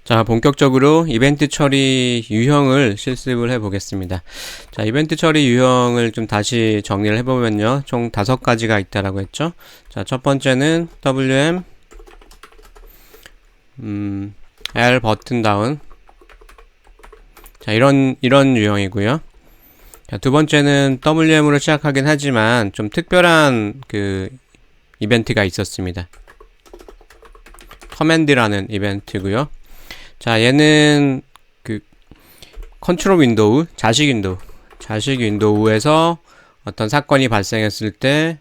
자, 본격적으로 이벤트 처리 유형을 실습을 해 보겠습니다. 자, 이벤트 처리 유형을 좀 다시 정리를 해보면요. 총 5가지가 있다라고 했죠. 자, 첫 번째는 WM L 버튼 다운. 자, 이런 유형이고요. 자, 두 번째는 WM으로 시작하긴 하지만 좀 특별한 그 이벤트가 있었습니다. 커맨드라는 이벤트고요. 자, 얘는 그 컨트롤 윈도우, 자식 윈도우에서 어떤 사건이 발생했을 때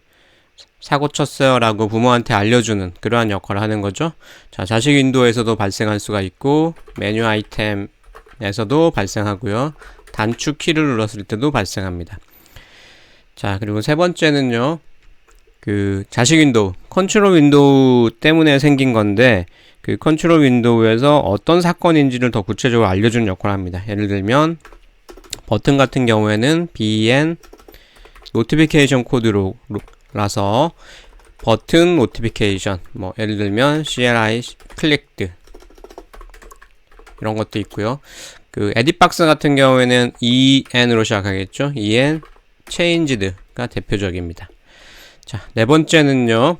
사고 쳤어요 라고 부모한테 알려주는 그러한 역할을 하는 거죠. 자, 자식 윈도우에서도 발생할 수가 있고 메뉴 아이템에서도 발생하고요. 단축 키를 눌렀을 때도 발생합니다. 자, 그리고 세 번째는요. 그 자식 윈도우, 컨트롤 윈도우 때문에 생긴 건데 그 컨트롤 윈도우에서 어떤 사건인지를 더 구체적으로 알려주는 역할을 합니다. 예를 들면 버튼 같은 경우에는 BN 노티피케이션 코드라서 버튼 노티피케이션, 뭐 예를 들면 CLI 클릭드 이런 것도 있고요. 그 에딧박스 같은 경우에는 EN으로 시작하겠죠. EN changed가 대표적입니다. 자, 네 번째는요.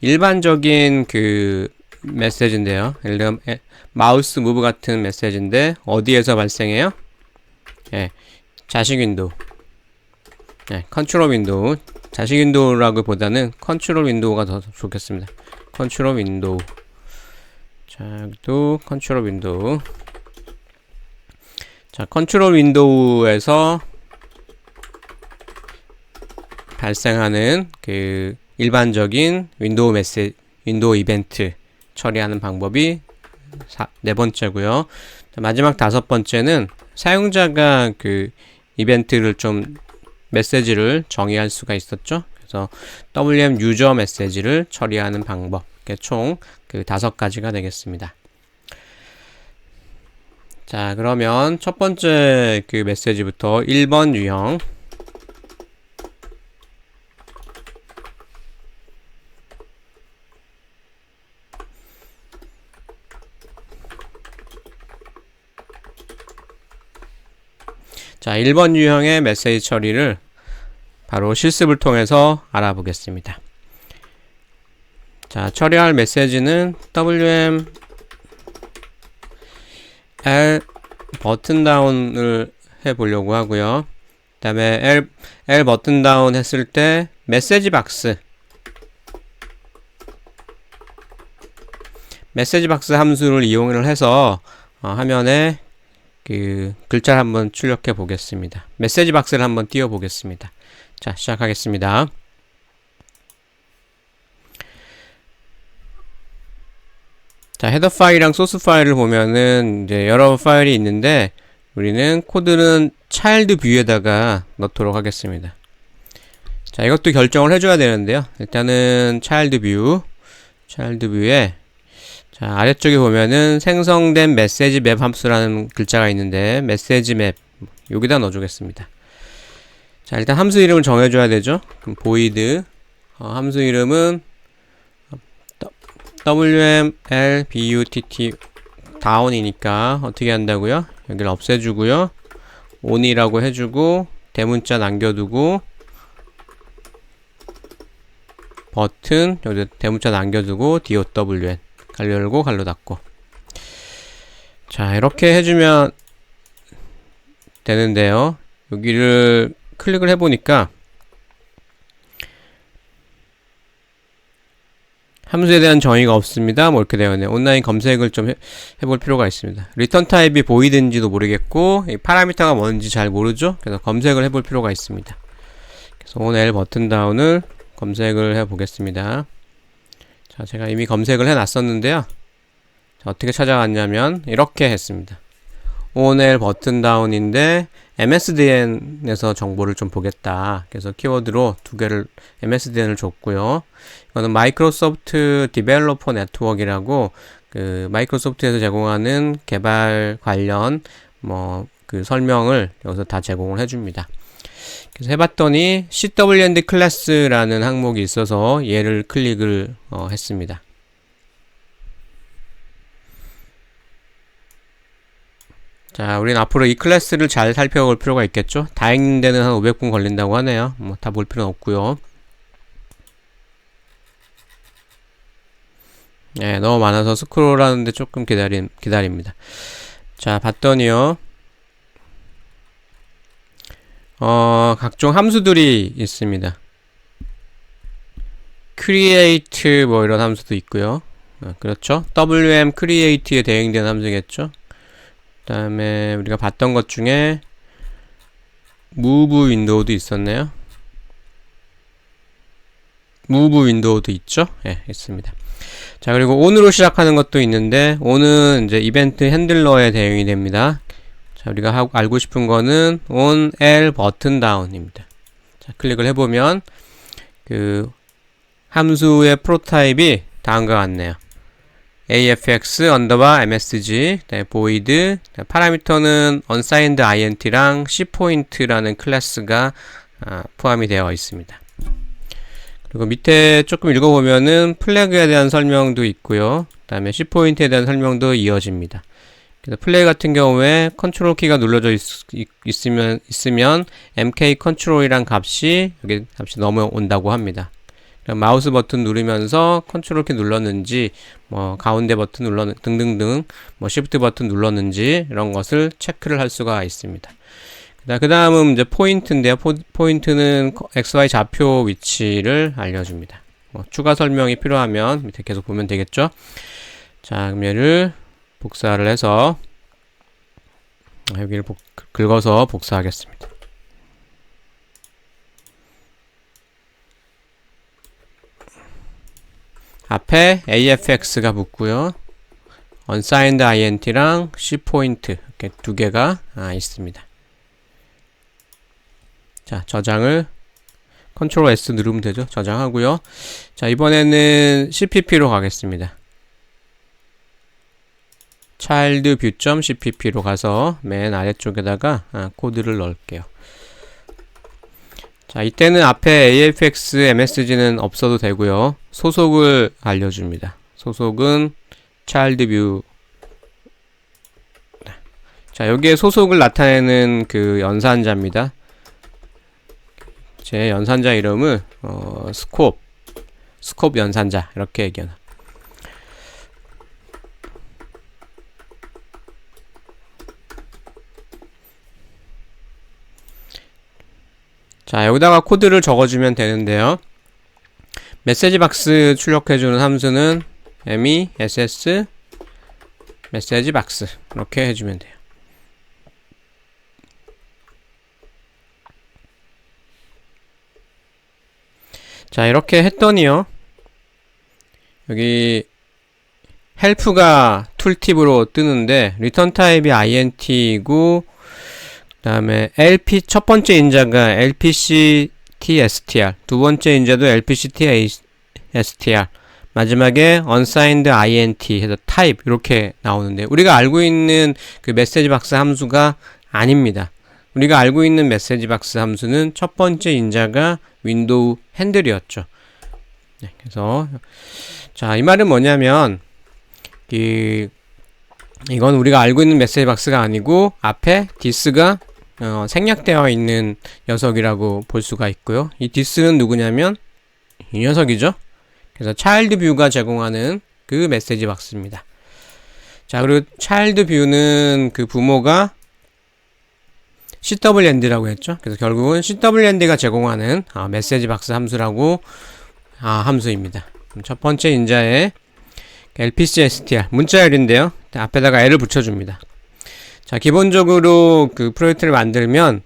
일반적인 그 메시지인데요. 예를 들면 마우스 무브 같은 메시지인데 어디에서 발생해요? 예, 자식 윈도우. 예, 컨트롤 윈도우. 자식 윈도우라고 보다는 컨트롤 윈도우가 더 좋겠습니다. 컨트롤 윈도우. 자, 또 컨트롤 윈도우. 자, 컨트롤 윈도우에서 발생하는 그 일반적인 윈도우 이벤트 처리하는 방법이 네 번째고요. 마지막 다섯 번째는 사용자가 그 이벤트를 좀 메시지를 정의할 수가 있었죠. 그래서 WM 유저 메시지를 처리하는 방법. 총 그 5가지가 되겠습니다. 자, 그러면 첫 번째 그 메시지부터 1번 유형. 자, 1번 유형의 메시지 처리를 바로 실습을 통해서 알아보겠습니다. 자, 처리할 메시지는 WM L 버튼 다운을 해보려고 하고요. 그 다음에 L 버튼 다운 했을 때 메시지 박스 함수를 이용을 해서 화면에 그 글자를 한번 출력해 보겠습니다. 메시지 박스를 한번 띄워 보겠습니다. 자, 시작하겠습니다. 자, 헤더 파일이랑 소스 파일을 보면은 이제 여러 파일이 있는데 우리는 코드는 차일드 뷰에다가 넣도록 하겠습니다. 자, 이것도 결정을 해줘야 되는데요. 일단은 차일드 뷰에 자, 아래쪽에 보면은 생성된 메시지 맵 함수라는 글자가 있는데 메시지 맵 여기다 넣어주겠습니다. 자, 일단 함수 이름을 정해줘야 되죠. 그럼 void 함수 이름은 WMLBUTT 다운이니까 어떻게 한다고요? 여기를 없애주고요. on이라고 해주고 대문자 남겨두고 버튼 여기 대문자 남겨두고 DOWN 갈로 열고 갈로 닫고. 자, 이렇게 해주면 되는데요. 여기를 클릭을 해보니까 함수에 대한 정의가 없습니다. 뭐 이렇게 되어 있네요. 온라인 검색을 좀 해볼 필요가 있습니다. 리턴 타입이 보이든지도 모르겠고 이 파라미터가 뭔지 잘 모르죠. 그래서 검색을 해볼 필요가 있습니다. 그래서 on 버튼 다운을 검색을 해보겠습니다. 자, 제가 이미 검색을 해놨었는데요. 자, 어떻게 찾아왔냐면 이렇게 했습니다. on 버튼 다운인데 MSDN에서 정보를 좀 보겠다. 그래서 키워드로 2개를 MSDN을 줬고요. 이거는 마이크로소프트 디벨로퍼 네트워크라고 그 마이크로소프트에서 제공하는 개발 관련 뭐 그 설명을 여기서 다 제공을 해줍니다. 그래서 해봤더니 CWND 클래스라는 항목이 있어서 얘를 클릭을 했습니다. 자, 우린 앞으로 이 클래스를 잘 살펴볼 필요가 있겠죠? 다 읽는 데는 한 500분 걸린다고 하네요. 뭐 다 볼 필요는 없고요. 네, 너무 많아서 스크롤하는데 조금 기다립니다. 자, 봤더니요. 각종 함수들이 있습니다. create 뭐 이런 함수도 있고요. 그렇죠. wm create에 대응되는 함수겠죠. 그 다음에 우리가 봤던 것 중에 move window도 있었네요. move window도 있죠. 예, 있습니다. 자, 그리고 on으로 시작하는 것도 있는데 on은 이제 이벤트 핸들러에 대응이 됩니다. 자, 우리가 알고 싶은 거는 on L 버튼 다운입니다. 자, 클릭을 해보면 그 함수의 프로타입이 다음과 같네요. afx underbar msg, void, 파라미터는 unsigned int랑 cpoint라는 클래스가 포함이 되어 있습니다. 그리고 밑에 조금 읽어보면은 플래그에 대한 설명도 있고요. 그 다음에 cpoint에 대한 설명도 이어집니다. 그래서 플래그 같은 경우에 컨트롤 키가 눌러져 있으면 mk 컨트롤이란 값이 여기 값이 넘어온다고 합니다. 마우스 버튼 누르면서 컨트롤 키 눌렀는지, 뭐 가운데 버튼 눌렀는지 등등등, 뭐 시프트 버튼 눌렀는지 이런 것을 체크를 할 수가 있습니다. 그 다음은 이제 포인트인데요. 포인트는 XY 좌표 위치를 알려줍니다. 뭐 추가 설명이 필요하면 밑에 계속 보면 되겠죠. 자, 그럼 얘를 복사를 해서 여기를 긁어서 복사하겠습니다. 앞에 AFX가 붙고요. unsigned int랑 cpoint 이렇게 두 개가 있습니다. 자, 저장을 Ctrl S 누르면 되죠. 저장하고요. 자, 이번에는 cpp로 가겠습니다. childview.cpp로 가서 맨 아래쪽에다가 코드를 넣을게요. 자, 이때는 앞에 AFX MSG는 없어도 되고요. 소속을 알려줍니다. 소속은 childview. 자, 여기에 소속을 나타내는 그 연산자입니다. 제 연산자 이름을 스콥 연산자 이렇게 얘기하나. 자, 여기다가 코드를 적어주면 되는데요. 메시지 박스 출력해주는 함수는 mess 메시지 박스 이렇게 해주면 돼요. 자, 이렇게 했더니요. 여기 help가 툴팁으로 뜨는데 return 타입이 int이고 그 다음에 LP 첫 번째 인자가 LPCTSTR, 두 번째 인자도 LPCTSTR, 마지막에 unsigned int 해서 type 이렇게 나오는데 우리가 알고 있는 그 메시지 박스 함수가 아닙니다. 우리가 알고 있는 메시지 박스 함수는 첫 번째 인자가 윈도우 핸들이었죠. 네, 그래서 자, 이 말은 뭐냐면 이건 우리가 알고 있는 메시지 박스가 아니고 앞에 this가 생략되어 있는 녀석이라고 볼 수가 있고요. 이 this는 누구냐면 이 녀석이죠. 그래서 child view가 제공하는 그 메시지 박스입니다. 자, 그리고 child view는 그 부모가 cwnd라고 했죠. 그래서 결국은 cwnd가 제공하는 메시지 박스 함수라고 함수입니다. 그럼 첫 번째 인자에 lpcstr 문자열인데요. 앞에다가 l을 붙여줍니다. 자, 기본적으로 그 프로젝트를 만들면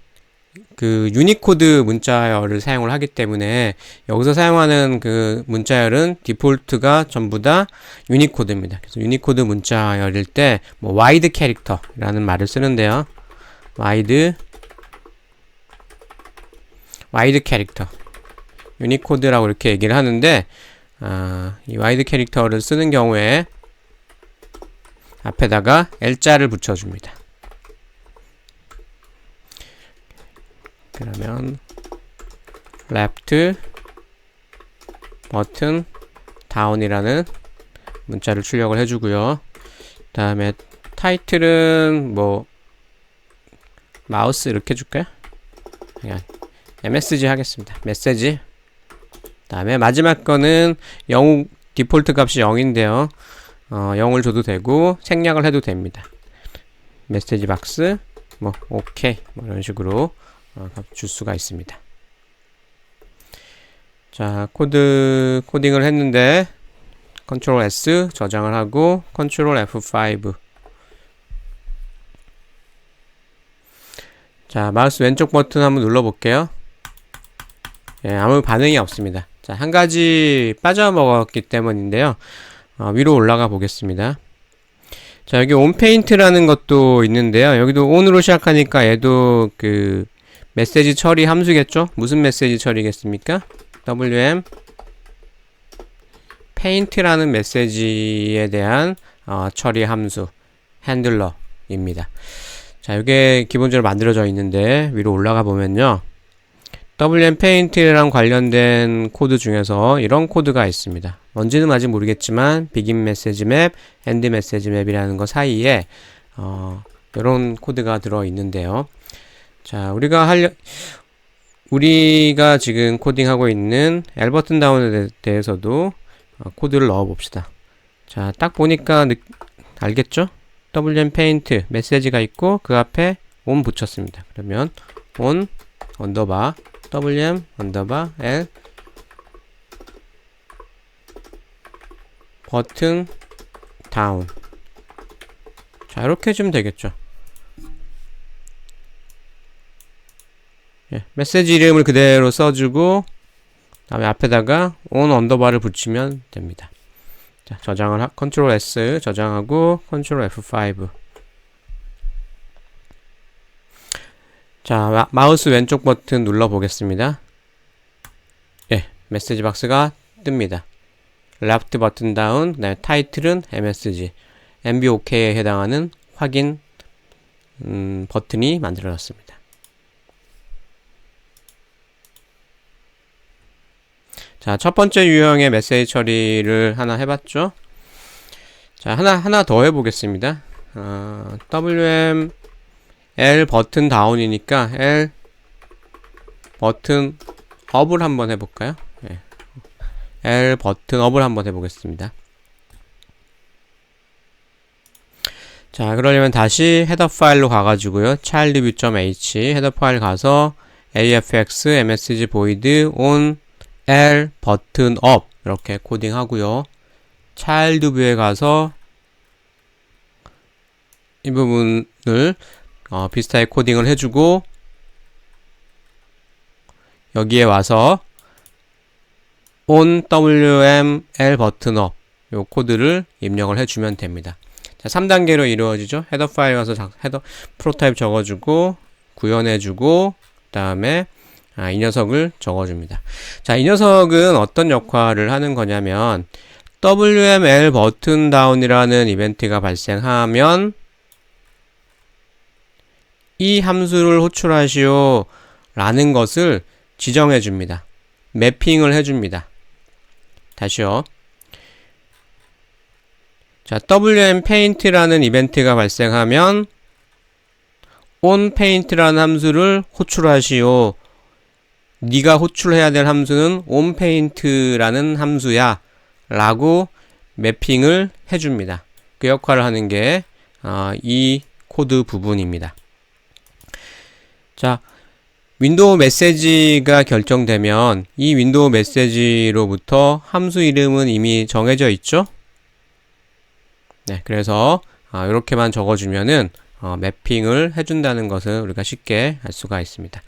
그 유니코드 문자열을 사용을 하기 때문에 여기서 사용하는 그 문자열은 디폴트가 전부 다 유니코드입니다. 그래서 유니코드 문자열일 때 뭐 wide 캐릭터라는 말을 쓰는데요. wide 캐릭터 유니코드라고 이렇게 얘기를 하는데 이 wide 캐릭터를 쓰는 경우에 앞에다가 L자를 붙여줍니다. 그러면 left button down이라는 문자를 출력을 해주고요. 그 다음에 타이틀은 뭐 마우스 이렇게 줄까요? 그냥 MSG 하겠습니다. 메시지. 다음에 마지막 거는 디폴트 값이 0인데요. 0을 줘도 되고 생략을 해도 됩니다. 메시지 박스 뭐 오케이 뭐 이런 식으로 줄 수가 있습니다. 자, 코딩을 했는데 컨트롤 S 저장을 하고 컨트롤 F5. 자, 마우스 왼쪽 버튼 한번 눌러 볼게요. 예, 아무 반응이 없습니다. 자, 한 가지 빠져먹었기 때문인데요. 위로 올라가 보겠습니다. 자, 여기 온페인트라는 것도 있는데요. 여기도 온으로 시작하니까 얘도 그 메시지 처리 함수겠죠? 무슨 메시지 처리겠습니까? wm paint라는 메시지에 대한 처리 함수 핸들러입니다. 자, 이게 기본적으로 만들어져 있는데 위로 올라가 보면요. wm paint랑 관련된 코드 중에서 이런 코드가 있습니다. 뭔지는 아직 모르겠지만 begin message map, end message map이라는 거 사이에 이런 코드가 들어 있는데요. 자, 우리가 지금 코딩하고 있는 L 버튼 다운에 대해서도 코드를 넣어 봅시다. 자, 딱 보니까 알겠죠? wm paint 메시지가 있고 그 앞에 on 붙였습니다. 그러면 on 언더바 wm 언더바 L 버튼 다운. 자, 이렇게 해주면 되겠죠. 예, 메시지 이름을 그대로 써주고 다음에 앞에다가 on 언더바를 붙이면 됩니다. 자, 저장을 컨트롤 S 저장하고 컨트롤 F5. 자, 마우스 왼쪽 버튼 눌러 보겠습니다. 예, 메시지 박스가 뜹니다. 레프트 버튼 다운, 그다음에 타이틀은 MSG, MBOK에 해당하는 확인 버튼이 만들어졌습니다. 자, 첫 번째 유형의 메시지 처리를 하나 해봤죠. 자, 하나 더 해보겠습니다. WM L 버튼 다운이니까 L 버튼 업을 한번 해볼까요? 네. L 버튼 업을 한번 해보겠습니다. 자, 그러려면 다시 헤더 파일로 가가지고요. childview.h 헤더 파일 가서 afx msg void on L 버튼 업 이렇게 코딩하고요. childview에 가서 이 부분을 비슷하게 코딩을 해주고 여기에 와서 on wm L 버튼 업 요 코드를 입력을 해주면 됩니다. 자, 3단계로 이루어지죠. 헤더 파일 가서 헤더 프로타입 적어주고 구현해주고 그 다음에 이 녀석을 적어줍니다. 자, 이 녀석은 어떤 역할을 하는 거냐면 WML 버튼 다운이라는 이벤트가 발생하면 이 함수를 호출하시오 라는 것을 지정해 줍니다. 매핑을 해 줍니다. 다시요. 자, WM paint라는 이벤트가 발생하면 on paint라는 함수를 호출하시오. 네가 호출해야 될 함수는 on paint라는 함수야 라고 매핑을 해줍니다. 그 역할을 하는 게 이 코드 부분입니다. 자, 윈도우 메시지가 결정되면 이 윈도우 메시지로부터 함수 이름은 이미 정해져 있죠? 네, 그래서 이렇게만 적어주면은 매핑을 해준다는 것을 우리가 쉽게 알 수가 있습니다.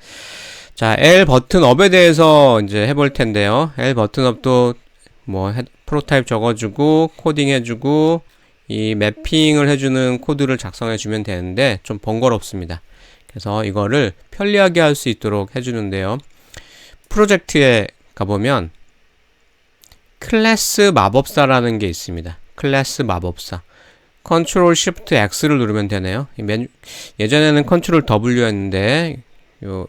자, L 버튼업에 대해서 이제 해볼 텐데요. L 버튼업도 뭐 프로타입 적어주고 코딩 해주고 이 매핑을 해주는 코드를 작성해 주면 되는데 좀 번거롭습니다. 그래서 이거를 편리하게 할 수 있도록 해주는데요. 프로젝트에 가보면 클래스 마법사라는 게 있습니다. 클래스 마법사. 컨트롤 쉬프트 X를 누르면 되네요. 예전에는 컨트롤 W였는데 요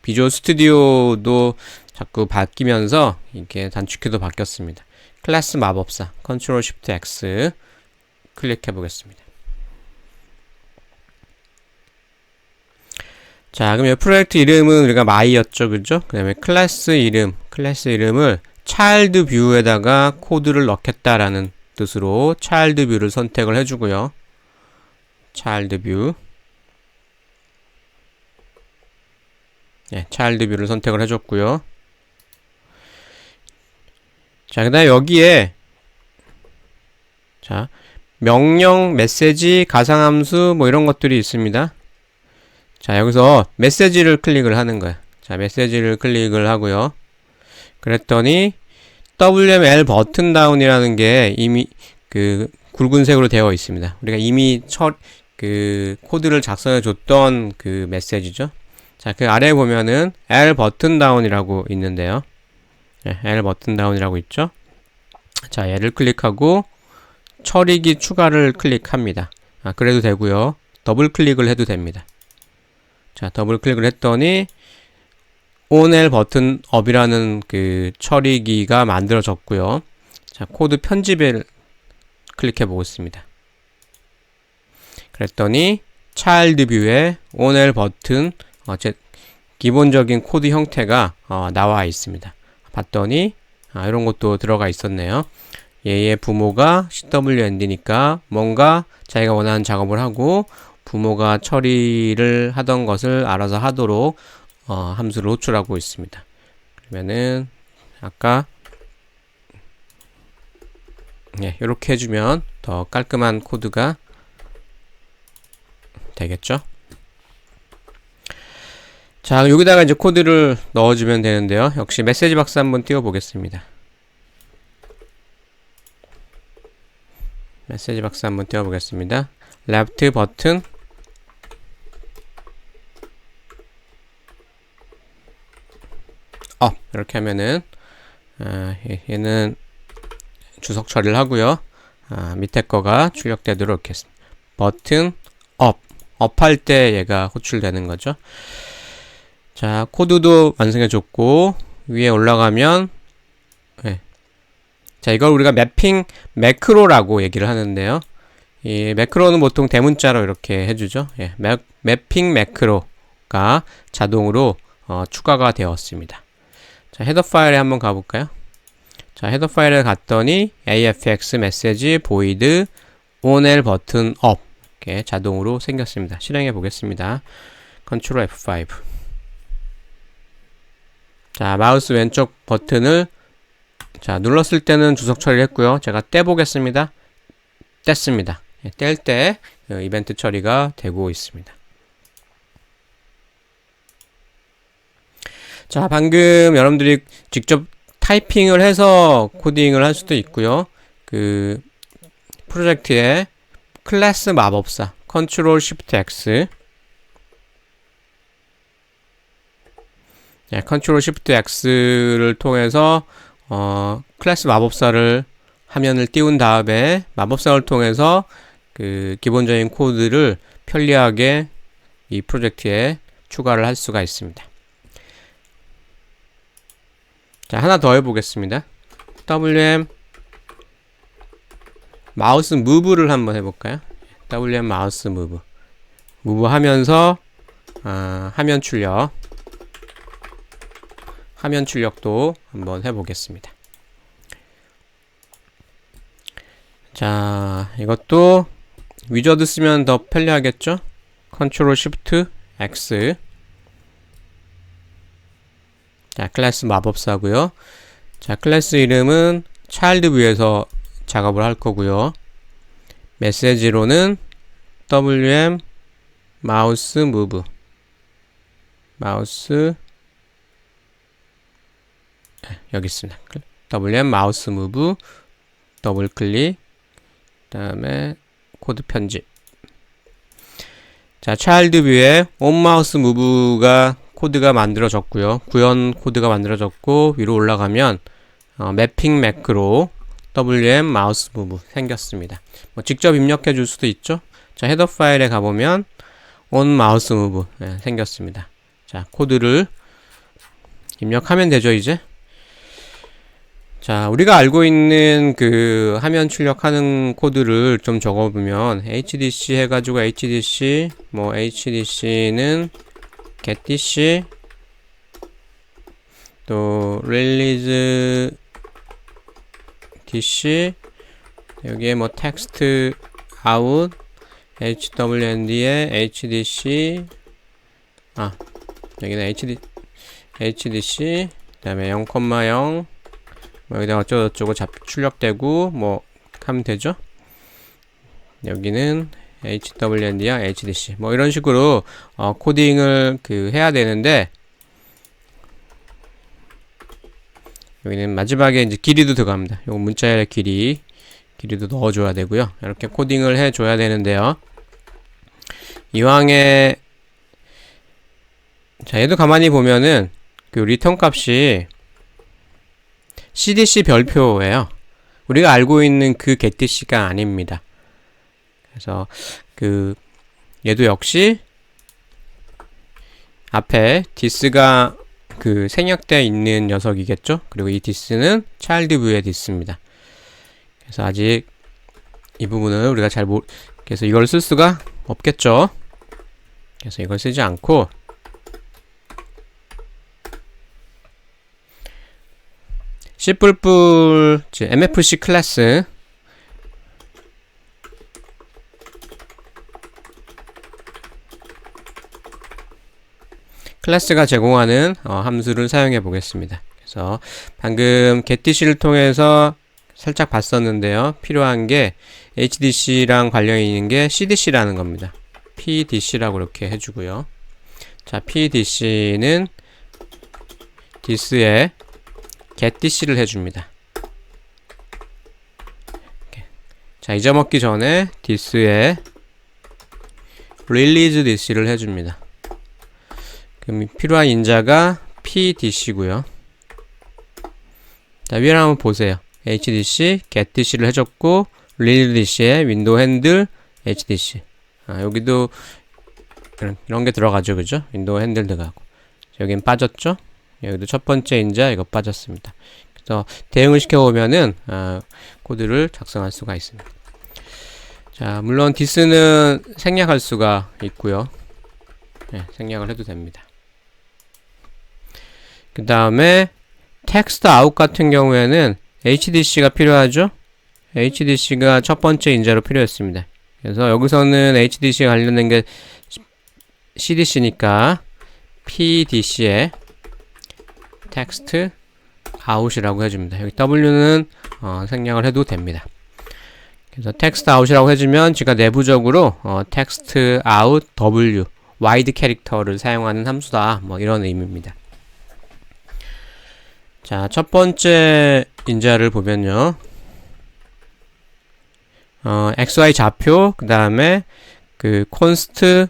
비주얼 스튜디오도 자꾸 바뀌면서 이렇게 단축키도 바뀌었습니다. 클래스 마법사 컨트롤 쉬프트 X 클릭해 보겠습니다. 자, 그럼 이 프로젝트 이름은 우리가 my였죠, 그죠? 그 다음에 클래스 이름을 child view에다가 코드를 넣겠다라는 뜻으로 child view를 선택을 해주고요. child view. 네, child view를 선택을 해줬고요. 자, 그 다음에 여기에 자, 명령, 메시지, 가상함수 뭐 이런 것들이 있습니다. 자, 여기서 메시지를 클릭을 하는 거야. 자, 메시지를 클릭을 하고요. 그랬더니 WML 버튼 다운이라는 게 이미 그 굵은색으로 되어 있습니다. 우리가 이미 그 코드를 작성해 줬던 그 메시지죠. 자, 그 아래에 보면은 L 버튼 다운이라고 있는데요. 네, L 버튼 다운이라고 있죠. 자, 얘를 클릭하고 처리기 추가를 클릭합니다. 그래도 되고요. 더블 클릭을 해도 됩니다. 자, 더블 클릭을 했더니 ONL 버튼 업이라는 그 처리기가 만들어졌고요. 자, 코드 편집을 클릭해 보겠습니다. 그랬더니 차일드 뷰에 ONL 버튼 기본적인 코드 형태가 나와 있습니다. 봤더니 이런 것도 들어가 있었네요. 얘의 부모가 CWND니까 뭔가 자기가 원하는 작업을 하고 부모가 처리를 하던 것을 알아서 하도록 함수를 호출하고 있습니다. 그러면은 아까 이렇게 해주면 더 깔끔한 코드가 되겠죠? 자, 여기다가 이제 코드를 넣어주면 되는데요. 역시 메시지 박스 한번 띄워 보겠습니다. 메시지 박스 한번 띄워 보겠습니다. left 버튼 이렇게 하면은 얘는 주석 처리를 하고요. 밑에 거가 출력되도록 이렇게 버튼 업 할 때 얘가 호출되는 거죠. 자, 코드도 완성해 줬고 위에 올라가면 자, 이걸 우리가 매핑 매크로라고 얘기를 하는데요. 이 매크로는 보통 대문자로 이렇게 해주죠. 매핑 매크로가 자동으로 추가가 되었습니다. 자, 헤더 파일에 한번 가볼까요? 자, 헤더 파일에 갔더니 AFX 메시지 void ONL 버튼 up 이렇게 자동으로 생겼습니다. 실행해 보겠습니다. Ctrl F5. 자, 마우스 왼쪽 버튼을 눌렀을 때는 주석 처리를 했고요. 제가 떼보겠습니다. 뗐습니다. 뗄 때 이벤트 처리가 되고 있습니다. 자, 방금 여러분들이 직접 타이핑을 해서 코딩을 할 수도 있고요. 그 프로젝트에 클래스 마법사 Ctrl Shift X Ctrl Shift X를 통해서 클래스 마법사를 화면을 띄운 다음에 마법사를 통해서 그 기본적인 코드를 편리하게 이 프로젝트에 추가를 할 수가 있습니다. 자, 하나 더 해보겠습니다. WM 마우스 무브를 한번 해볼까요? WM 마우스 무브 하면서 화면 출력도 한번 해보겠습니다. 자, 이것도 위저드 쓰면 더 편리하겠죠? Ctrl Shift X. 자, 클래스 마법사고요. 자, 클래스 이름은 차일드 뷰에서 작업을 할 거고요. 메시지로는 WM 마우스 무브 여기 있습니다. WM 마우스 무브 더블 클릭 그 다음에 코드 편집. 자, 차일드 뷰에 온 마우스 무브가 코드가 만들어졌고요. 구현 코드가 만들어졌고 위로 올라가면 매핑 매크로 WM 마우스 무브 생겼습니다. 직접 입력해 줄 수도 있죠. 자, 헤더 파일에 가보면 on 마우스 무브 생겼습니다. 자, 코드를 입력하면 되죠, 이제. 자, 우리가 알고 있는 그 화면 출력하는 코드를 좀 적어보면 HDC 해가지고 HDC는 getDC 또 release DC 여기에 뭐 text out hwnd에 hdc 여기는 hdc 그 다음에 0,0 뭐 여기다 어쩌고저쩌고 출력되고 뭐 하면 되죠. 여기는 hwnd랑 hdc 뭐 이런 식으로 코딩을 해야 되는데 여기는 마지막에 이제 길이도 들어갑니다. 요거 문자열의 길이도 넣어줘야 되고요. 이렇게 코딩을 해줘야 되는데요. 이왕에 자 얘도 가만히 보면은 그 리턴 값이 cdc 별표예요. 우리가 알고 있는 그 getDC가 아닙니다. 그래서 얘도 역시 앞에 this가 생략되어 있는 녀석이겠죠. 그리고 이 this는 child view의 this입니다. 그래서 아직 이 부분을 우리가 그래서 이걸 쓸 수가 없겠죠. 그래서 이걸 쓰지 않고 C++ MFC 클래스 클래스가 제공하는 함수를 사용해 보겠습니다. 그래서 방금 getDC를 통해서 살짝 봤었는데요. 필요한 게 HDC랑 관련이 있는 게 CDC라는 겁니다. PDC라고 이렇게 해주고요. 자, PDC는 this에 getDC를 해줍니다. 자, 잊어먹기 전에 this에 release DC를 해줍니다. 그럼 필요한 인자가 PDC고요. 자, 위를 한번 보세요. HDC, getDC를 해줬고 release DC에 윈도우 핸들 HDC. 여기도 이런 게 들어가죠, 그죠? 윈도우 핸들 들어가고. 여긴 빠졌죠? 여기도 첫 번째 인자 이거 빠졌습니다. 그래서 대응을 시켜보면은 코드를 작성할 수가 있습니다. 자, 물론 this는 생략할 수가 있고요. 네, 생략을 해도 됩니다. 그 다음에 text out 같은 경우에는 HDC가 필요하죠. HDC가 첫 번째 인자로 필요했습니다. 그래서 여기서는 HDC가 관련된 게 CDC니까 PDC에 text out이라고 해줍니다. 여기 W는 생략을 해도 됩니다. 그래서 text out이라고 해주면 제가 내부적으로 text out W 와이드 캐릭터를 사용하는 함수다. 뭐 이런 의미입니다. 자, 첫 번째 인자를 보면요. xy 좌표, 그 다음에 const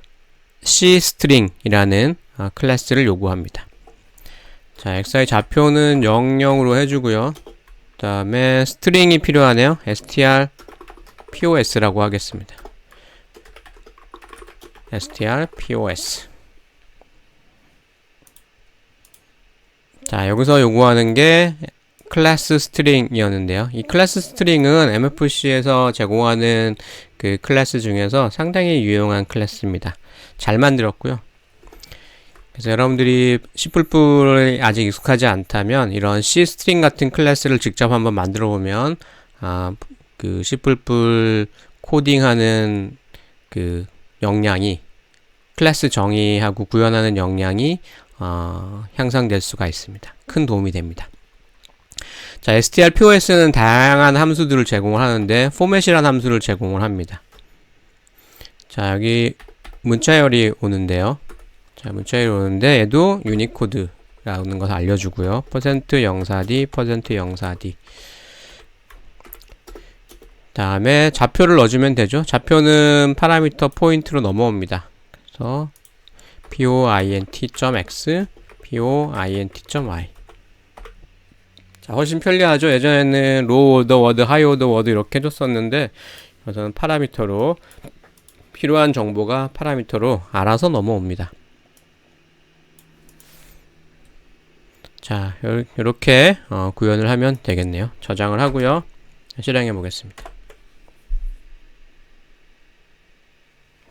cstring이라는 클래스를 요구합니다. 자, xy 좌표는 00으로 해주고요. 그 다음에 string이 필요하네요. str pos라고 하겠습니다. str pos. 자, 여기서 요구하는 게 클래스 스트링이었는데요. 이 클래스 스트링은 MFC에서 제공하는 클래스 중에서 상당히 유용한 클래스입니다. 잘 만들었고요. 그래서 여러분들이 C++에 아직 익숙하지 않다면 이런 C 스트링 같은 클래스를 직접 한번 만들어 보면 C++ 코딩하는 역량이 클래스 정의하고 구현하는 역량이 향상될 수가 있습니다. 큰 도움이 됩니다. 자, strPOS는 다양한 함수들을 제공을 하는데 포맷이라는 함수를 제공을 합니다. 자, 여기 문자열이 오는데요. 자, 문자열이 오는데 얘도 유니코드라는 것을 알려주고요. %04d, %04d. 다음에 좌표를 넣어주면 되죠. 좌표는 파라미터 포인트로 넘어옵니다. 그래서 point.x, point.y. 자, 훨씬 편리하죠. 예전에는 로우 오더 워드, 하이 오더 워드 이렇게 해줬었는데 저는 파라미터로 필요한 정보가 파라미터로 알아서 넘어옵니다. 자, 이렇게 구현을 하면 되겠네요. 저장을 하고요. 실행해 보겠습니다.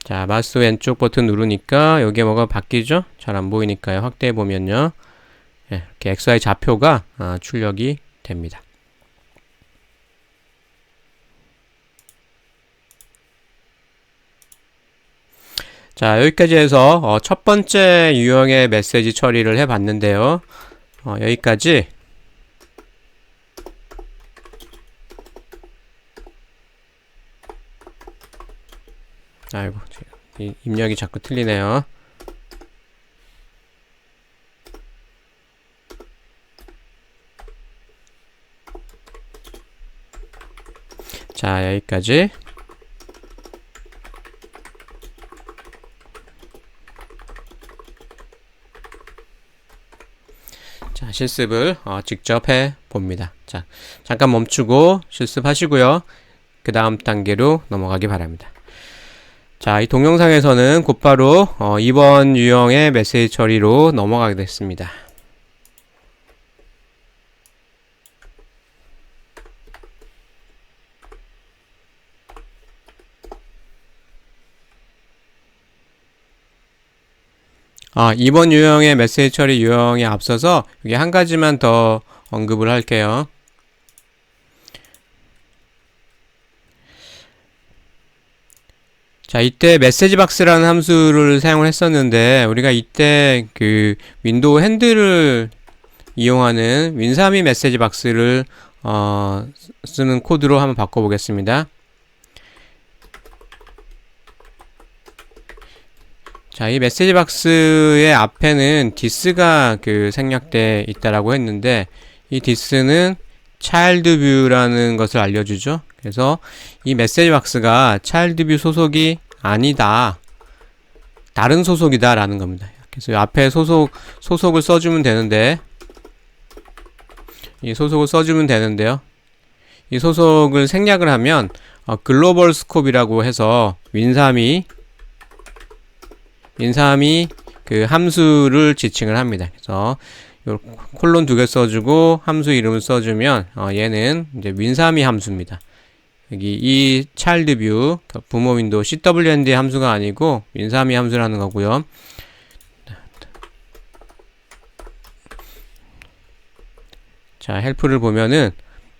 자, 마우스 왼쪽 버튼 누르니까 여기에 뭐가 바뀌죠? 잘 안 보이니까요. 확대해 보면요. 예, 이렇게 XY 좌표가 출력이 됩니다. 자, 여기까지 해서 첫 번째 유형의 메시지 처리를 해 봤는데요. 여기까지. 아이고, 입력이 자꾸 틀리네요. 자, 여기까지. 자, 실습을 직접 해 봅니다. 자, 잠깐 멈추고 실습하시고요. 그 다음 단계로 넘어가기 바랍니다. 자, 이 동영상에서는 곧바로 2번 유형의 메시지 처리로 넘어가게 됐습니다. 이번 유형의 메시지 처리 유형에 앞서서 여기 한 가지만 더 언급을 할게요. 자, 이때 메시지 박스라는 함수를 사용을 했었는데 우리가 이때 그 윈도우 핸들을 이용하는 윈3이 메시지 박스를 쓰는 코드로 한번 바꿔보겠습니다. 자, 이 메시지 박스의 앞에는 this가 생략되어 있다라고 했는데 이 this는 child view라는 것을 알려주죠. 그래서 이 메시지 박스가 child view 소속이 아니다, 다른 소속이다 라는 겁니다. 그래서 이 앞에 소속을 써주면 되는데, 이 소속을 써주면 되는데요. 이 소속을 생략을 하면 글로벌 스콥이라고 해서 윈3이 그 함수를 지칭을 합니다. 그래서 요 콜론 2개 써주고 함수 이름을 써주면 얘는 이제 윈3이 함수입니다. 여기 이 child view 부모 윈도우 CWND 함수가 아니고 윈3이 함수라는 거고요. 자, 헬프를 보면은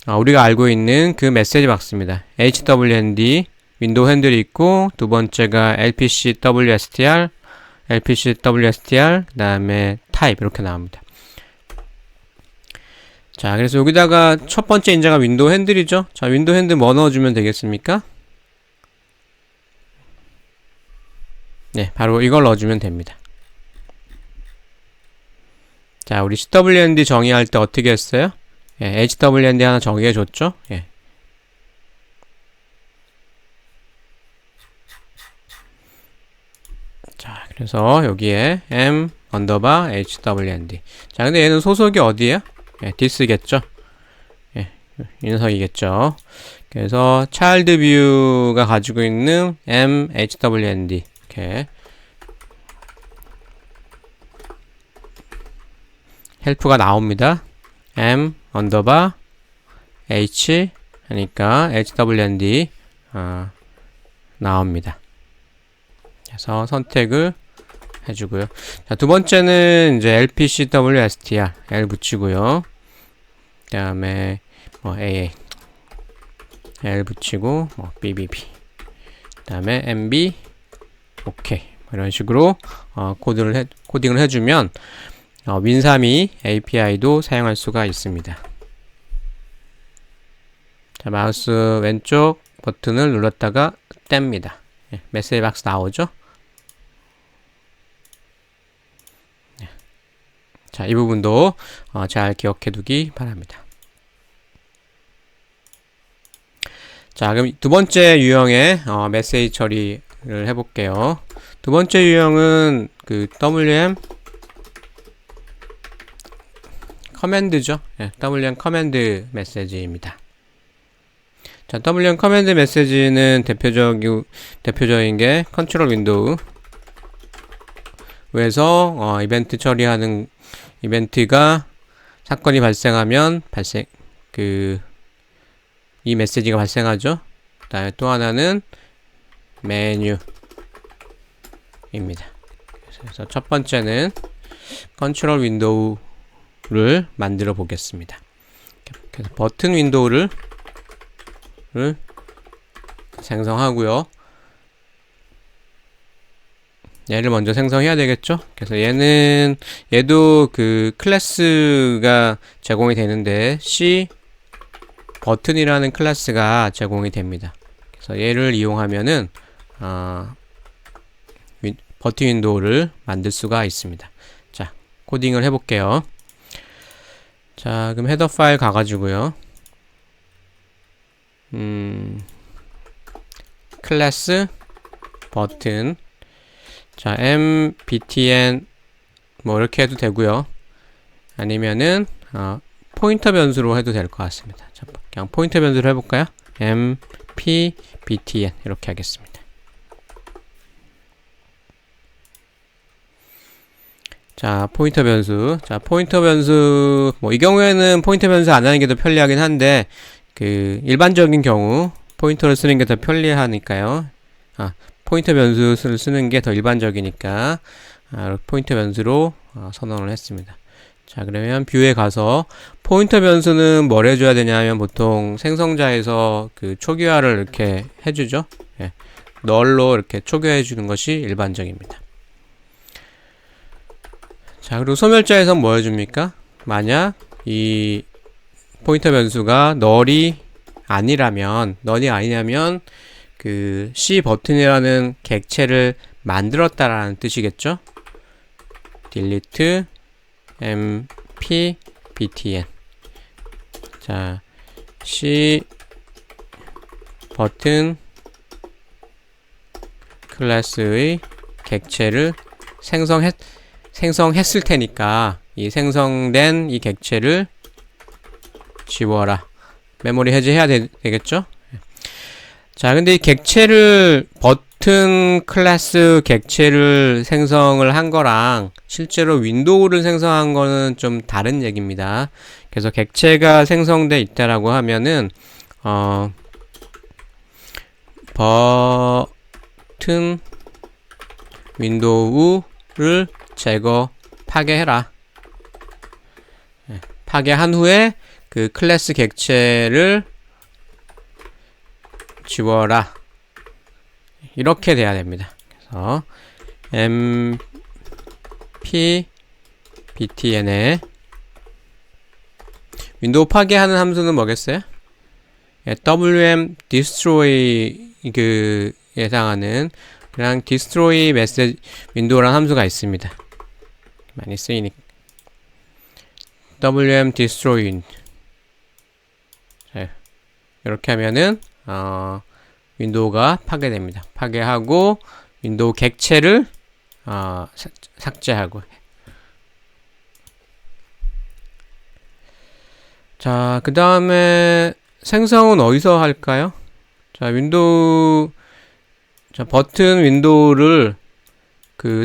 우리가 알고 있는 그 메시지 박스입니다. HWND 윈도우 핸들이 있고, 두 번째가 LPC WSTR 그 다음에 type 이렇게 나옵니다. 자, 그래서 여기다가 첫 번째 인자가 윈도우 핸들이죠. 자, 윈도우 핸들 뭐 넣어주면 되겠습니까? 네, 바로 이걸 넣어주면 됩니다. 자, 우리 CWND 정의할 때 어떻게 했어요? 예, HWND 하나 정의해줬죠? 예. 자, 그래서 여기에 m_hwnd. 자, 근데 얘는 소속이 어디에요? 예, this겠죠? 예, 이 녀석이겠죠. 그래서 child view가 가지고 있는 mhwnd 이렇게 헬프가 나옵니다. m_h 하니까 hwnd 나옵니다. 그래서 선택을 해주고요. 자, 두 번째는 이제 lpcwstr L 붙이고요. 그 다음에 AA L 붙이고 bbb 그 다음에 mb OK 이런 식으로 코딩을 해주면 윈3이 API도 사용할 수가 있습니다. 자, 마우스 왼쪽 버튼을 눌렀다가 뗍니다. 예, 메시지 박스 나오죠? 예. 자, 이 부분도 잘 기억해 두기 바랍니다. 자, 그럼 두 번째 유형의 메시지 처리를 해볼게요. 두 번째 유형은 그 WM 커맨드죠. 예, WM 커맨드 메시지입니다. 자, WM 커맨드 메시지는 대표적인 게 컨트롤 윈도우에서 이벤트 처리하는 이벤트가 사건이 발생하면 이 메시지가 발생하죠. 그다음에 또 하나는 메뉴 입니다. 그래서 첫 번째는 컨트롤 윈도우를 만들어 보겠습니다. 그래서 버튼 윈도우를 생성하고요. 얘를 먼저 생성해야 되겠죠? 그래서 얘도 그 클래스가 제공이 되는데 C 버튼이라는 클래스가 제공이 됩니다. 그래서 얘를 이용하면은 버튼 윈도우를 만들 수가 있습니다. 자, 코딩을 해볼게요. 자, 그럼 헤더 파일 가가지고요. 클래스 버튼. 자, mbtn 뭐 이렇게 해도 되고요. 아니면은 포인터 변수로 해도 될 것 같습니다. 자, 그냥 포인터 변수로 해볼까요? mpbtn 이렇게 하겠습니다. 자, 포인터 변수. 자, 포인터 변수, 뭐, 이 경우에는 포인터 변수 안 하는 게 더 편리하긴 한데, 일반적인 경우, 포인터를 쓰는 게 더 편리하니까요. 포인터 변수를 쓰는 게 더 일반적이니까, 포인터 변수로 선언을 했습니다. 자, 그러면 뷰에 가서, 포인터 변수는 뭘 해줘야 되냐면, 보통 생성자에서 초기화를 이렇게 해주죠. 예. 널로 이렇게 초기화해주는 것이 일반적입니다. 자, 그리고 소멸자에선 뭐 해줍니까? 만약 이 포인터 변수가 널이 아니라면 C 버튼이라는 객체를 만들었다라는 뜻이겠죠? delete mpbtn. 자, C 버튼 클래스의 객체를 생성했을 테니까 이 생성된 이 객체를 지워라. 메모리 해제해야 되겠죠? 자, 근데 이 객체를 버튼 클래스 객체를 생성을 한 거랑 실제로 윈도우를 생성한 거는 좀 다른 얘기입니다. 그래서 객체가 생성돼 있다라고 하면은 버튼 윈도우를 파괴해라. 파괴한 후에 그 클래스 객체를 지워라. 이렇게 돼야 됩니다. 그래서 mpbtn에 윈도우 파괴하는 함수는 뭐겠어요? wm destroy 예상하는 그냥 destroy message 윈도우라는 함수가 있습니다. 많이 쓰이니까 wm destroy. 자, 이렇게 하면은 윈도우가 파괴됩니다. 파괴하고 윈도우 객체를 삭제하고. 자, 그 다음에 생성은 어디서 할까요? 자, 버튼 윈도우를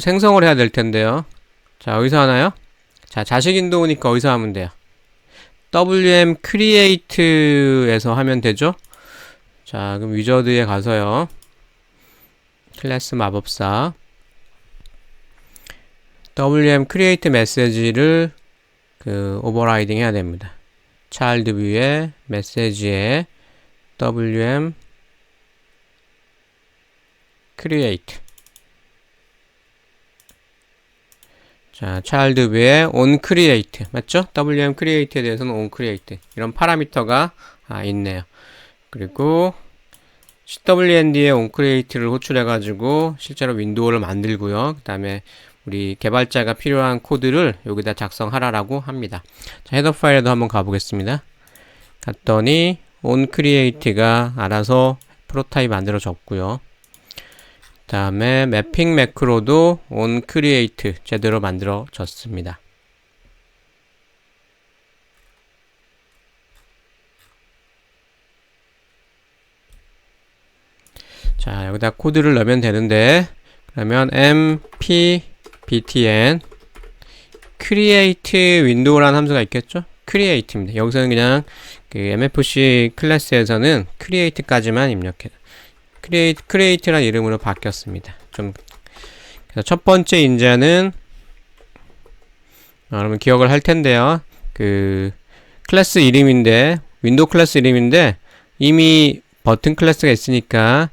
생성을 해야 될 텐데요. 자, 어디서 하나요? 자, 자식 윈도우니까 어디서 하면 돼요? wm create에서 하면 되죠? 자, 그럼 위저드에 가서요. 클래스 마법사 wm create 메시지를 오버라이딩 해야 됩니다. child view에 메시지에 wm create. 자, child view에 on create 맞죠? wm create에 대해서는 on create 이런 파라미터가 있네요. 그리고 cwnd에 on create를 호출해 가지고 실제로 윈도우를 만들고요. 그 다음에 우리 개발자가 필요한 코드를 여기다 작성하라라고 합니다. 자, 헤더 파일에도 한번 가보겠습니다. 갔더니 on create가 알아서 프로타입 만들어 줬고요. 그 다음에 매핑 매크로도 on create 제대로 만들어 줬습니다. 자, 여기다 코드를 넣으면 되는데, 그러면 mpbtn create window라는 함수가 있겠죠? create입니다. 여기서는 그냥 mfc 클래스에서는 create까지만 입력해요. create란 이름으로 바뀌었습니다. 좀 그래서 첫 번째 인자는 여러분 기억을 할 텐데요. 그 클래스 이름인데 윈도우 클래스 이름인데 이미 버튼 클래스가 있으니까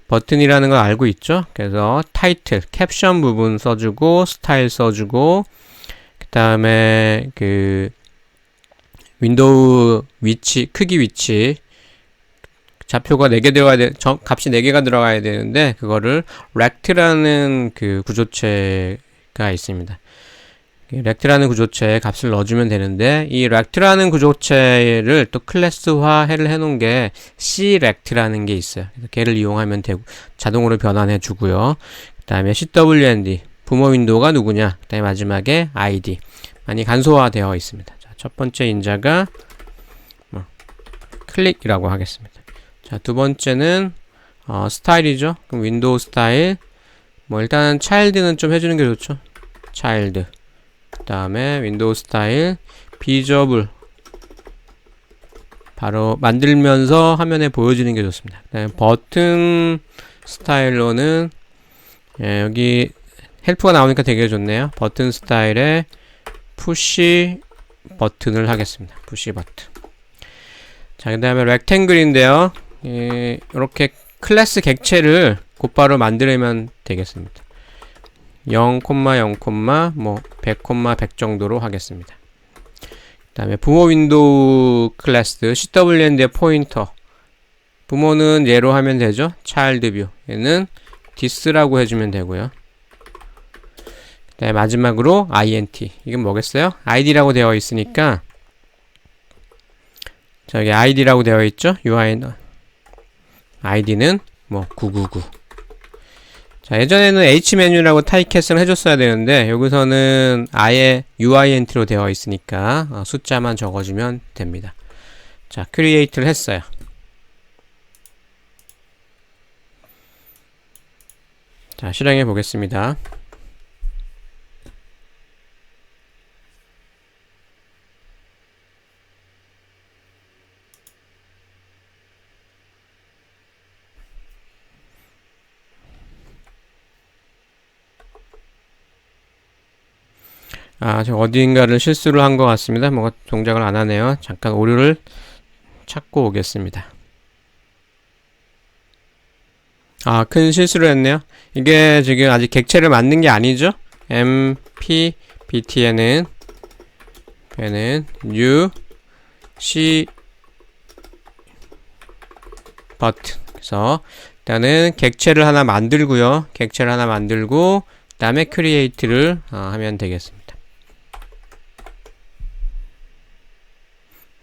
버튼이라는 걸 알고 있죠. 그래서 타이틀, 캡션 부분 써주고 스타일 써주고 그 다음에 그 윈도우 위치, 크기 위치 좌표가 4개 들어가야 돼, 값이 4개가 들어가야 되는데 그거를 rect라는 그 구조체가 있습니다. rect라는 구조체에 값을 넣어주면 되는데 이 rect라는 구조체를 또 클래스화를 해놓은 게 crect라는 게 있어요. 그래서 걔를 이용하면 되고 자동으로 변환해 주고요. 그 다음에 cwnd 부모 윈도우가 누구냐, 그 다음에 마지막에 id 많이 간소화되어 있습니다. 자, 첫 번째 인자가 클릭이라고 하겠습니다. 자, 두 번째는 스타일이죠. 그럼 윈도우 스타일 일단은 차일드는 좀 해주는 게 좋죠. 차일드 그 다음에 윈도우 스타일 비저블 바로 만들면서 화면에 보여주는 게 좋습니다. 그 다음에 버튼 스타일로는 여기 헬프가 나오니까 되게 좋네요. 버튼 스타일에 푸시 버튼을 하겠습니다. 푸시 버튼. 자, 그 다음에 렉탱글인데요. 이렇게 클래스 객체를 곧바로 만들면 되겠습니다. 0, 0, 100, 100 정도로 하겠습니다. 그 다음에 부모 윈도우 클래스 CWND의 포인터 부모는 얘로 하면 되죠. 차일드 뷰 얘는 this라고 해주면 되고요. 그 다음에 마지막으로 int 이건 뭐겠어요? id라고 되어 있으니까 저기 id라고 되어 있죠. id는 999. 자, 예전에는 h메뉴라고 타이캐스를 해줬어야 되는데 여기서는 아예 uint로 되어 있으니까 숫자만 적어주면 됩니다. 자, create를 했어요. 자, 실행해 보겠습니다. 저 어딘가를 실수를 한 것 같습니다. 뭔가 동작을 안 하네요. 잠깐 오류를 찾고 오겠습니다. 큰 실수를 했네요. 이게 지금 아직 객체를 만든 게 아니죠? mpbtn은 new c 버튼. 그래서 일단은 객체를 하나 만들고요. 객체를 하나 만들고 그 다음에 create를 하면 되겠습니다.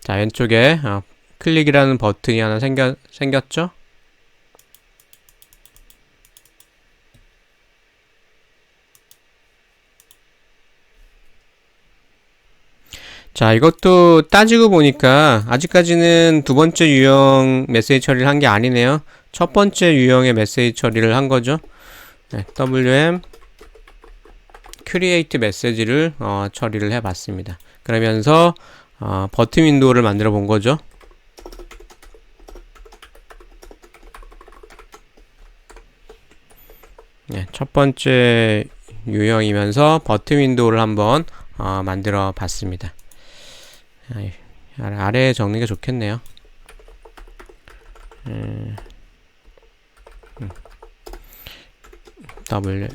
자, 왼쪽에 클릭이라는 버튼이 하나 생겼죠? 자, 이것도 따지고 보니까 아직까지는 두 번째 유형 메시지 처리를 한 게 아니네요. 첫 번째 유형의 메시지 처리를 한 거죠. 네, wm create 메시지를 처리를 해 봤습니다. 그러면서 버튼 윈도우를 만들어 본 거죠. 네, 첫 번째 유형이면서 버튼 윈도우를 한번 만들어 봤습니다. 아래에 적는 게 좋겠네요. W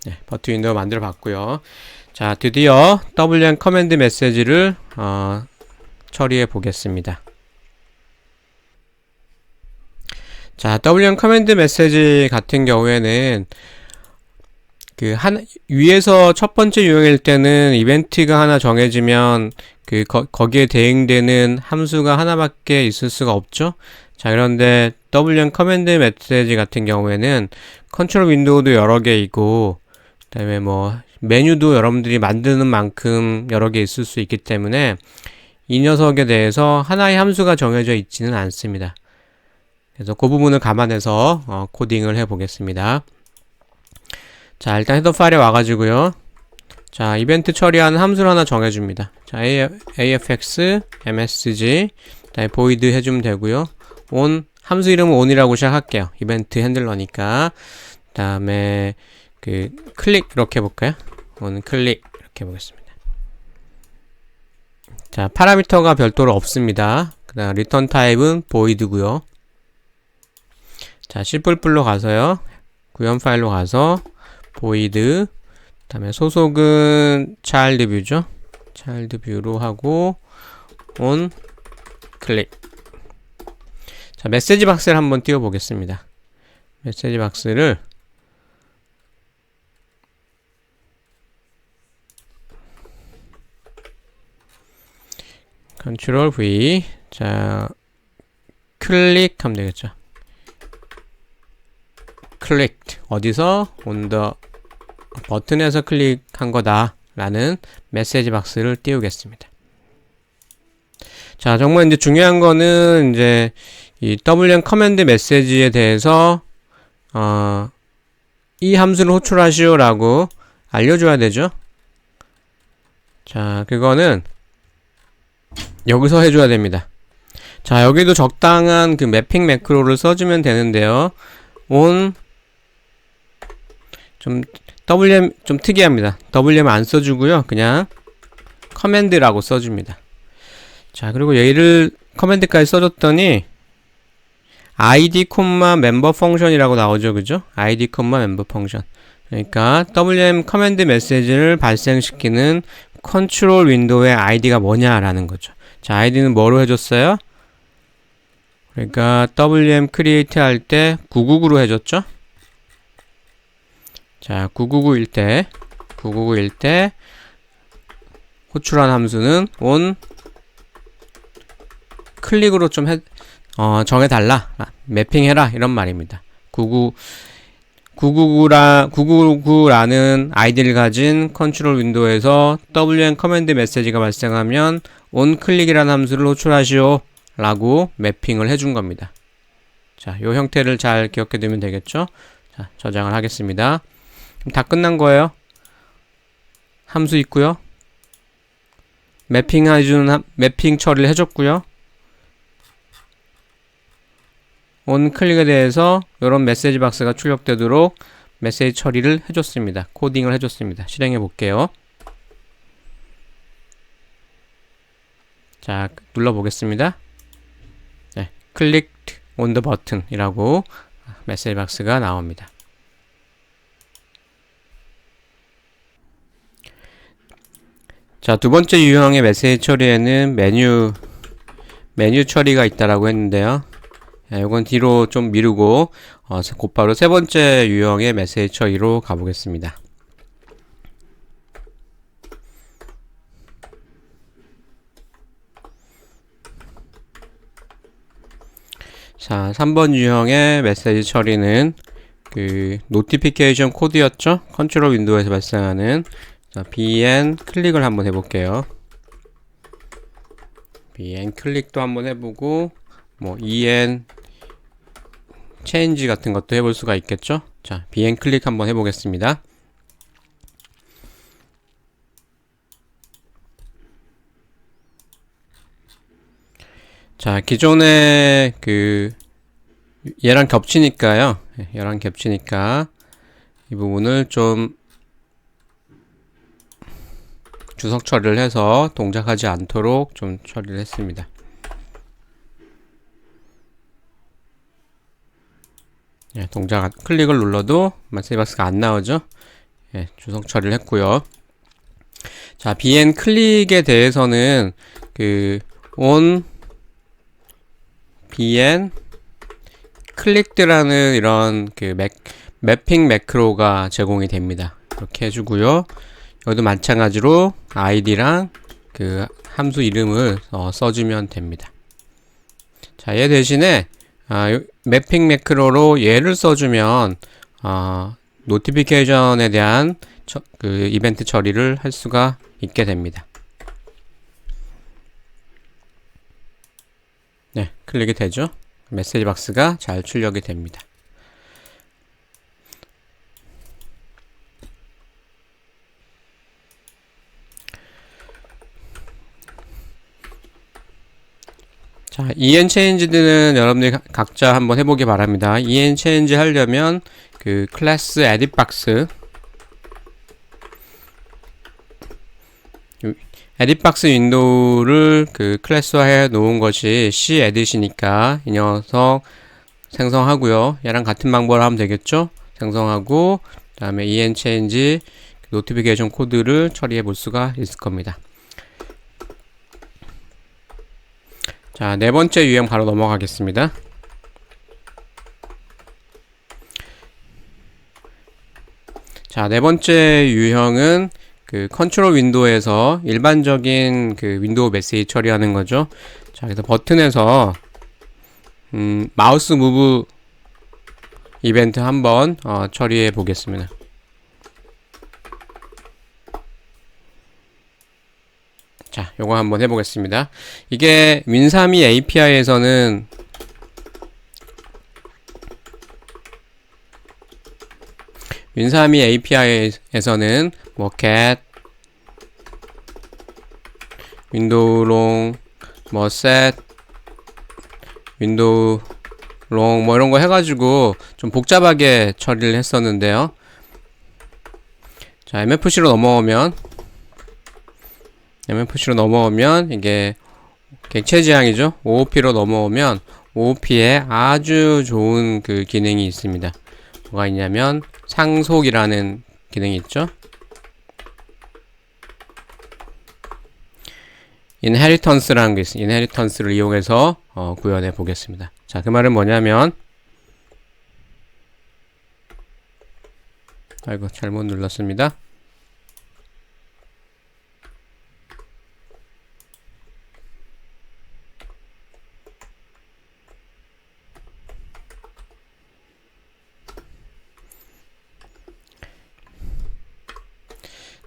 네, 버튼 윈도우 만들어 봤고요. 자, 드디어 wm 커맨드 메시지를 처리해 보겠습니다. 자, wm 커맨드 메시지 같은 경우에는 위에서 첫 번째 유형일 때는 이벤트가 하나 정해지면 거기에 대응되는 함수가 하나밖에 있을 수가 없죠. 자, 그런데 wm 커맨드 메시지 같은 경우에는 컨트롤 윈도우도 여러 개 있고 그 다음에 메뉴도 여러분들이 만드는 만큼 여러 개 있을 수 있기 때문에 이 녀석에 대해서 하나의 함수가 정해져 있지는 않습니다. 그래서 그 부분을 감안해서 코딩을 해 보겠습니다. 자, 일단 헤더 파일에 와가지고요. 자, 이벤트 처리하는 함수를 하나 정해줍니다. 자, afx, msg, 그다음에 void 해주면 되고요. on 함수 이름은 on이라고 시작할게요. 이벤트 핸들러니까. 그다음에 그 클릭 이렇게 해볼까요? on 클릭 이렇게 해보겠습니다. 자, 파라미터가 별도로 없습니다. 그다음 return 타입은 void고요. 자, C++로 가서요. 구현 파일로 가서 void 그다음에 소속은 child view죠. child view로 하고 on 클릭. 자, 메시지 박스를 한번 띄워 보겠습니다. 메시지 박스를 컨트롤 V. 자, 클릭하면 되겠죠. 클릭. 어디서? on the 버튼에서 클릭한 거다 라는 메시지 박스를 띄우겠습니다. 자, 정말 이제 중요한 거는 이제 이 wm 커맨드 메시지에 대해서 이 함수를 호출하시오 라고 알려줘야 되죠. 자, 그거는 여기서 해줘야 됩니다. 자, 여기도 적당한 그 매핑 매크로를 써주면 되는데요. on wm 좀 특이합니다. wm 안 써주고요. 그냥 커맨드라고 써줍니다. 자, 그리고 얘를 커맨드까지 써줬더니 id, member 펑션이라고 나오죠. 그죠? id, member 펑션. 그러니까 wm 커맨드 메시지를 발생시키는 컨트롤 윈도우의 id가 뭐냐라는 거죠. 자, id는 뭐로 해줬어요? 그러니까 wm create 할 때 999로 해줬죠? 자, 999일 때 호출한 함수는 on 클릭으로 좀 정해달라. 매핑해라. 이런 말입니다. 999라는 아이디를 가진 컨트롤 윈도우에서 wm 커맨드 메시지가 발생하면 on 클릭이라는 함수를 호출하시오 라고 매핑을 해준 겁니다. 자, 요 형태를 잘 기억해 두면 되겠죠? 자, 저장을 하겠습니다. 다 끝난 거예요. 함수 있고요. 매핑 처리를 해줬고요. on 클릭에 대해서 이런 메시지 박스가 출력되도록 메시지 처리를 해줬습니다. 코딩을 해줬습니다. 실행해 볼게요. 자, 눌러 보겠습니다. 네, click on the button 이라고 메시지 박스가 나옵니다. 자, 두 번째 유형의 메시지 처리에는 메뉴 처리가 있다라고 했는데요. 이건 뒤로 좀 미루고 곧바로 세 번째 유형의 메시지 처리로 가보겠습니다. 자, 3번 유형의 메시지 처리는 그 노티피케이션 코드였죠? 컨트롤 윈도우에서 발생하는. 자, bn 클릭을 한번 해볼게요. bn 클릭도 한번 해보고 뭐 en 체인지 같은 것도 해볼 수가 있겠죠. 자, bn 클릭 한번 해보겠습니다. 자, 기존에 그 얘랑 겹치니까요. 얘랑 겹치니까 이 부분을 좀 주석 처리를 해서 동작하지 않도록 좀 처리를 했습니다. 예, 클릭을 눌러도 메시지 박스가 안 나오죠. 예, 주석 처리를 했고요. 자, bn 클릭에 대해서는 그 on bn 클릭드라는 이런 그 매핑 매크로가 제공이 됩니다. 이렇게 해주고요. 여기도 마찬가지로 id랑 그 함수 이름을 써주면 됩니다. 자, 얘 대신에 매핑 매크로로 얘를 써주면 노티피케이션에 대한 그 이벤트 처리를 할 수가 있게 됩니다. 네, 클릭이 되죠. 메시지 박스가 잘 출력이 됩니다. 자, enChange는 여러분들이 각자 한번 해보기 바랍니다. enChange 하려면 그 클래스 editbox 에딧박스 윈도우를 그 클래스화해 놓은 것이 cedit이니까 이 녀석 생성하고요. 얘랑 같은 방법을 하면 되겠죠? 생성하고 그 다음에 enChange 노티피케이션 코드를 처리해 볼 수가 있을 겁니다. 자, 네 번째 유형 바로 넘어가겠습니다. 자, 네 번째 유형은 그 컨트롤 윈도우에서 일반적인 그 윈도우 메시지 처리하는 거죠. 자, 그래서 버튼에서 마우스 무브 이벤트 한번 처리해 보겠습니다. 자, 요거 한번 해보겠습니다. 이게 윈32 API에서는 윈32 API에서는 뭐 get 윈도우 롱 뭐 set 윈도우 롱 뭐 이런 거 해가지고 좀 복잡하게 처리를 했었는데요. 자, MFC로 넘어오면 이게 객체 지향이죠. OOP로 넘어오면 OOP에 아주 좋은 그 기능이 있습니다. 뭐가 있냐면 상속이라는 기능이 있죠. inheritance라는 게 있어요. inheritance를 이용해서 구현해 보겠습니다. 자, 그 말은 뭐냐면 아이고 잘못 눌렀습니다.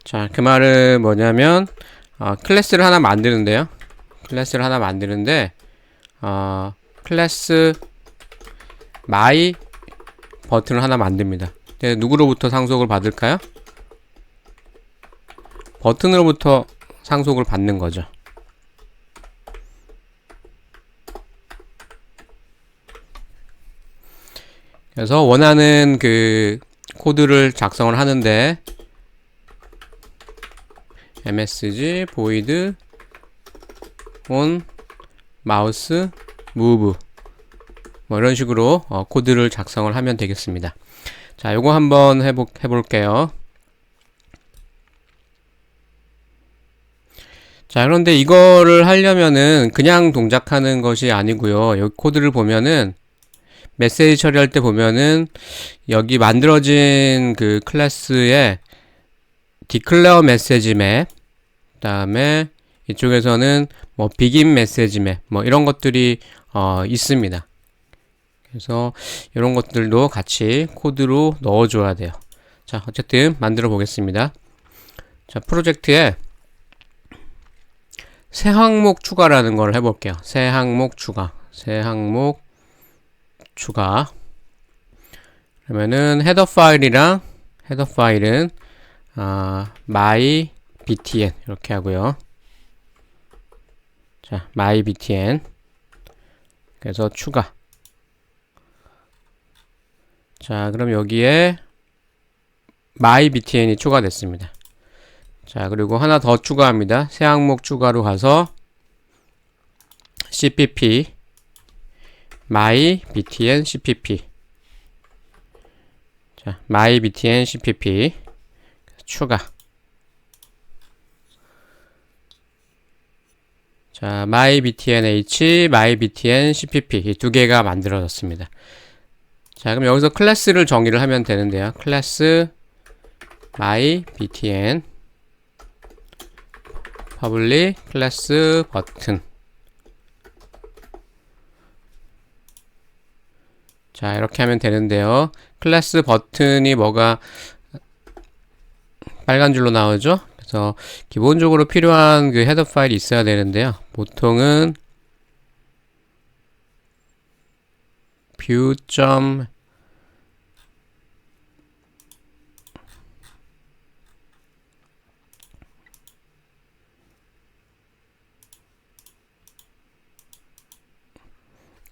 자, 그 말은 뭐냐면 클래스를 하나 만드는데요. 클래스 my 버튼을 하나 만듭니다. 누구로부터 상속을 받을까요? 버튼으로부터 상속을 받는 거죠. 그래서 원하는 그 코드를 작성을 하는데 msg void on mouse move 뭐 이런 식으로 코드를 작성을 하면 되겠습니다. 자, 요거 한번 해볼게요. 자, 그런데 이거를 하려면은 그냥 동작하는 것이 아니고요. 여기 코드를 보면은 메시지 처리할 때 보면은 여기 만들어진 그 클래스에 declare message map, 그 다음에 이쪽에서는 뭐 begin message map, 뭐 이런 것들이 있습니다. 그래서 이런 것들도 같이 코드로 넣어줘야 돼요. 자, 어쨌든 만들어 보겠습니다. 자, 프로젝트에 새 항목 추가라는 걸 해볼게요. 새 항목 추가. 그러면은 헤더 파일은 my btn 이렇게 하고요. 자, my btn 그래서 추가. 자, 그럼 여기에 my btn이 추가됐습니다. 자, 그리고 하나 더 추가합니다. 새 항목 추가로 가서 cpp my btn cpp. 자, my btn cpp 추가. 자, my btnh, my btn cpp 이 두 개가 만들어졌습니다. 자, 그럼 여기서 클래스를 정의를 하면 되는데요. 클래스 my btn public 클래스 버튼. 자, 이렇게 하면 되는데요. 클래스 버튼이 뭐가 빨간 줄로 나오죠? 그래서 기본적으로 필요한 그 헤더 파일이 있어야 되는데요. 보통은 view.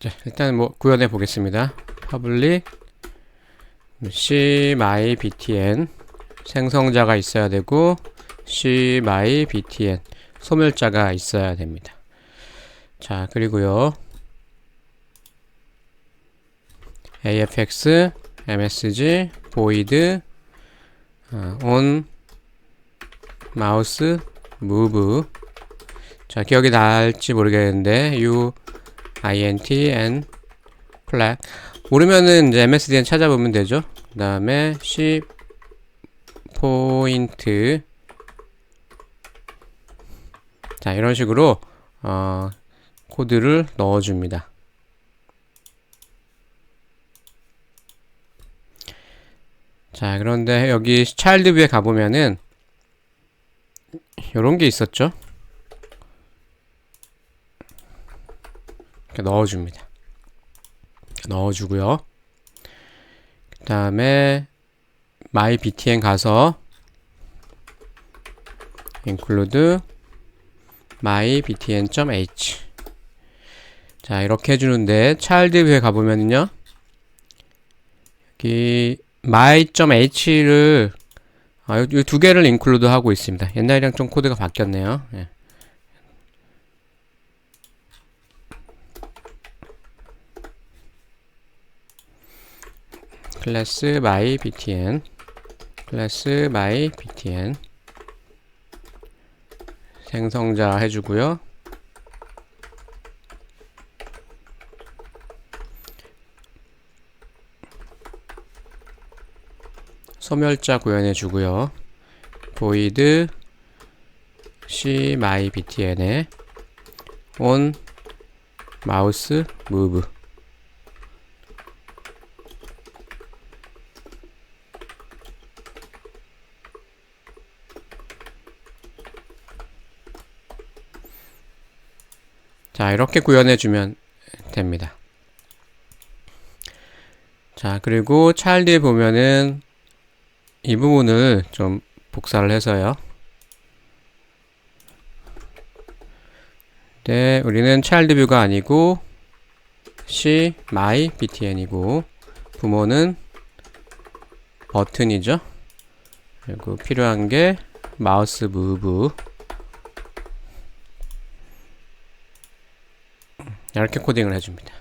자, 일단 뭐 구현해 보겠습니다. public c my btn 생성자가 있어야 되고 c my btn 소멸자가 있어야 됩니다. 자, 그리고요 afx msg void on mouse move. 자, 기억이 날지 모르겠는데 int and flag 모르면은 이제 msdn 찾아보면 되죠. 그 다음에 c 포인트. 자, 이런 식으로 코드를 넣어줍니다. 자, 그런데 여기 차일드 뷰에 가보면은 요런 게 있었죠. 이렇게 넣어줍니다. 넣어주고요. 그 다음에 my btn 가서 include my btn.h. 자, 이렇게 해주는데 차일드 뷰에 가보면은요 여기 my.h를 이 두 개를 include 하고 있습니다. 옛날이랑 좀 코드가 바뀌었네요. 예. 클래스 my btn 클래스 my btn 생성자 해주고요. 소멸자 구현해 주고요. void c my btn에 on mouse move. 자, 이렇게 구현해 주면 됩니다. 자, 그리고 차일드에 보면은 이 부분을 좀 복사를 해서요. 네, 우리는 차일드 뷰가 아니고 C my btn이고 부모는 버튼이죠. 그리고 필요한 게 마우스 무브. 이렇게 코딩을 해줍니다.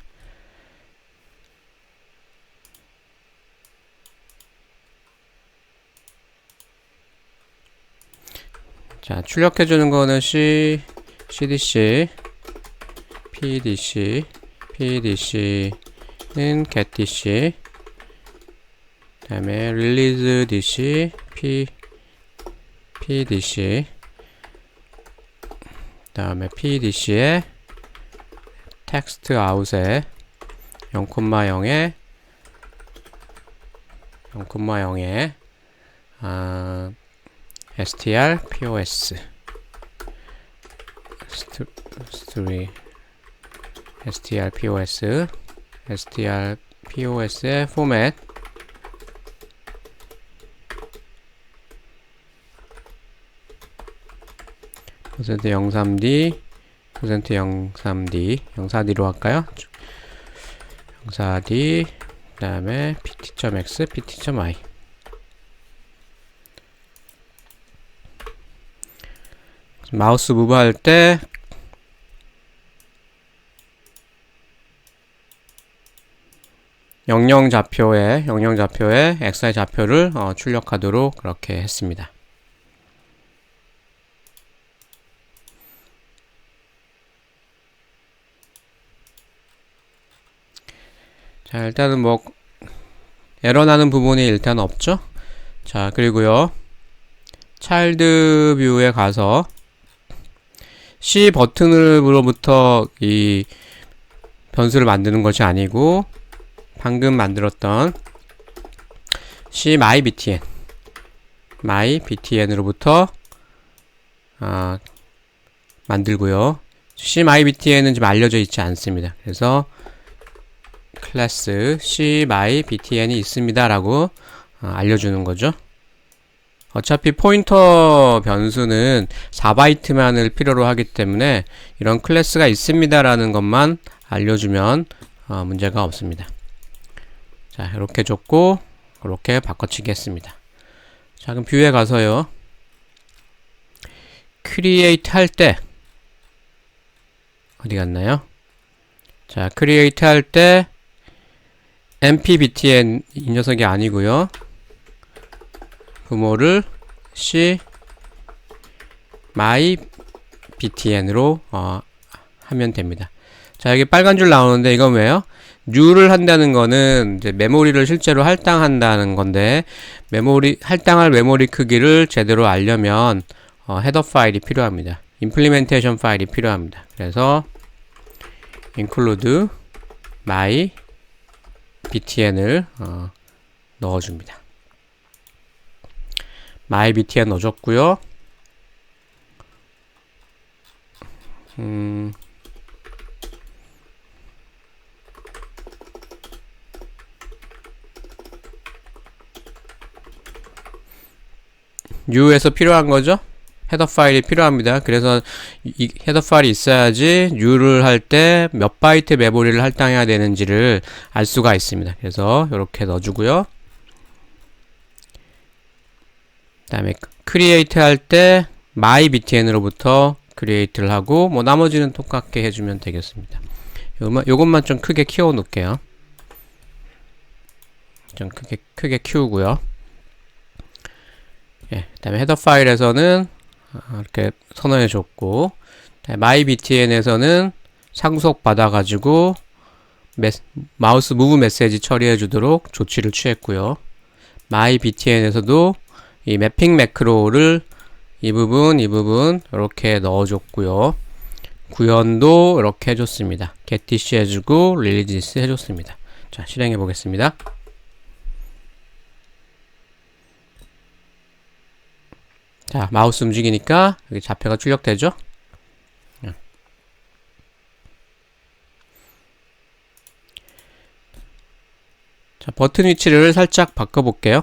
자, 출력해주는 거는 cdc, pdc, pdc는 getDC, 그 다음에 releaseDC, pdc, 그 다음에 pdc에 text out에 0,0에 0,0에 str pos str pos의 포맷 %03d %03d 04d로 할까요? 04d 그 다음에 pt.x pt.y 마우스 무브 할 때 영영 좌표에 xy 좌표를 출력하도록 그렇게 했습니다. 자, 일단은 뭐 에러 나는 부분이 일단 없죠. 자, 그리고요 차일드 뷰에 가서 C 버튼으로부터 이 변수를 만드는 것이 아니고 방금 만들었던 C my btn으로부터 만들고요. C my btn은 지금 알려져 있지 않습니다. 그래서 클래스 C my btn이 있습니다 라고 알려주는 거죠. 어차피 포인터 변수는 4바이트만을 필요로 하기 때문에 이런 클래스가 있습니다 라는 것만 알려주면 문제가 없습니다. 자, 이렇게 줬고 이렇게 바꿔치기 했습니다. 자, 그럼 뷰에 가서요. 크리에이트 할 때 어디 갔나요? 자, 크리에이트 할 때 mpbtn 이 녀석이 아니고요. 부모를 c mybtn으로 하면 됩니다. 자, 여기 빨간 줄 나오는데 이건 왜요? new를 한다는 거는 이제 메모리를 실제로 할당한다는 건데, 할당할 메모리 크기를 제대로 알려면 헤더 파일이 필요합니다. implementation 파일이 필요합니다. 그래서 include my btn을 넣어줍니다. my btn 넣어줬고요. new에서 필요한 거죠? 헤더 파일이 필요합니다. 그래서 이 헤더 파일이 있어야지 new를 할 때 몇 바이트 메모리를 할당해야 되는지를 알 수가 있습니다. 그래서 이렇게 넣어주고요. 그 다음에 create 할 때 mybtn으로부터 create를 하고, 뭐 나머지는 똑같게 해주면 되겠습니다. 요것만 좀 크게 키워 놓을게요. 좀 크게 키우고요. 예, 그 다음에 헤더 파일에서는 이렇게 선언해 줬고, mybtn에서는 상속 받아가지고 마우스 무브 메시지 처리해 주도록 조치를 취했고요. mybtn에서도 이 매핑 매크로를 이 부분 이렇게 넣어줬고요. 구현도 이렇게 해줬습니다. getDC 해주고 release 해줬습니다. 자, 실행해 보겠습니다. 자, 마우스 움직이니까 여기 좌표가 출력되죠? 자, 버튼 위치를 살짝 바꿔볼게요.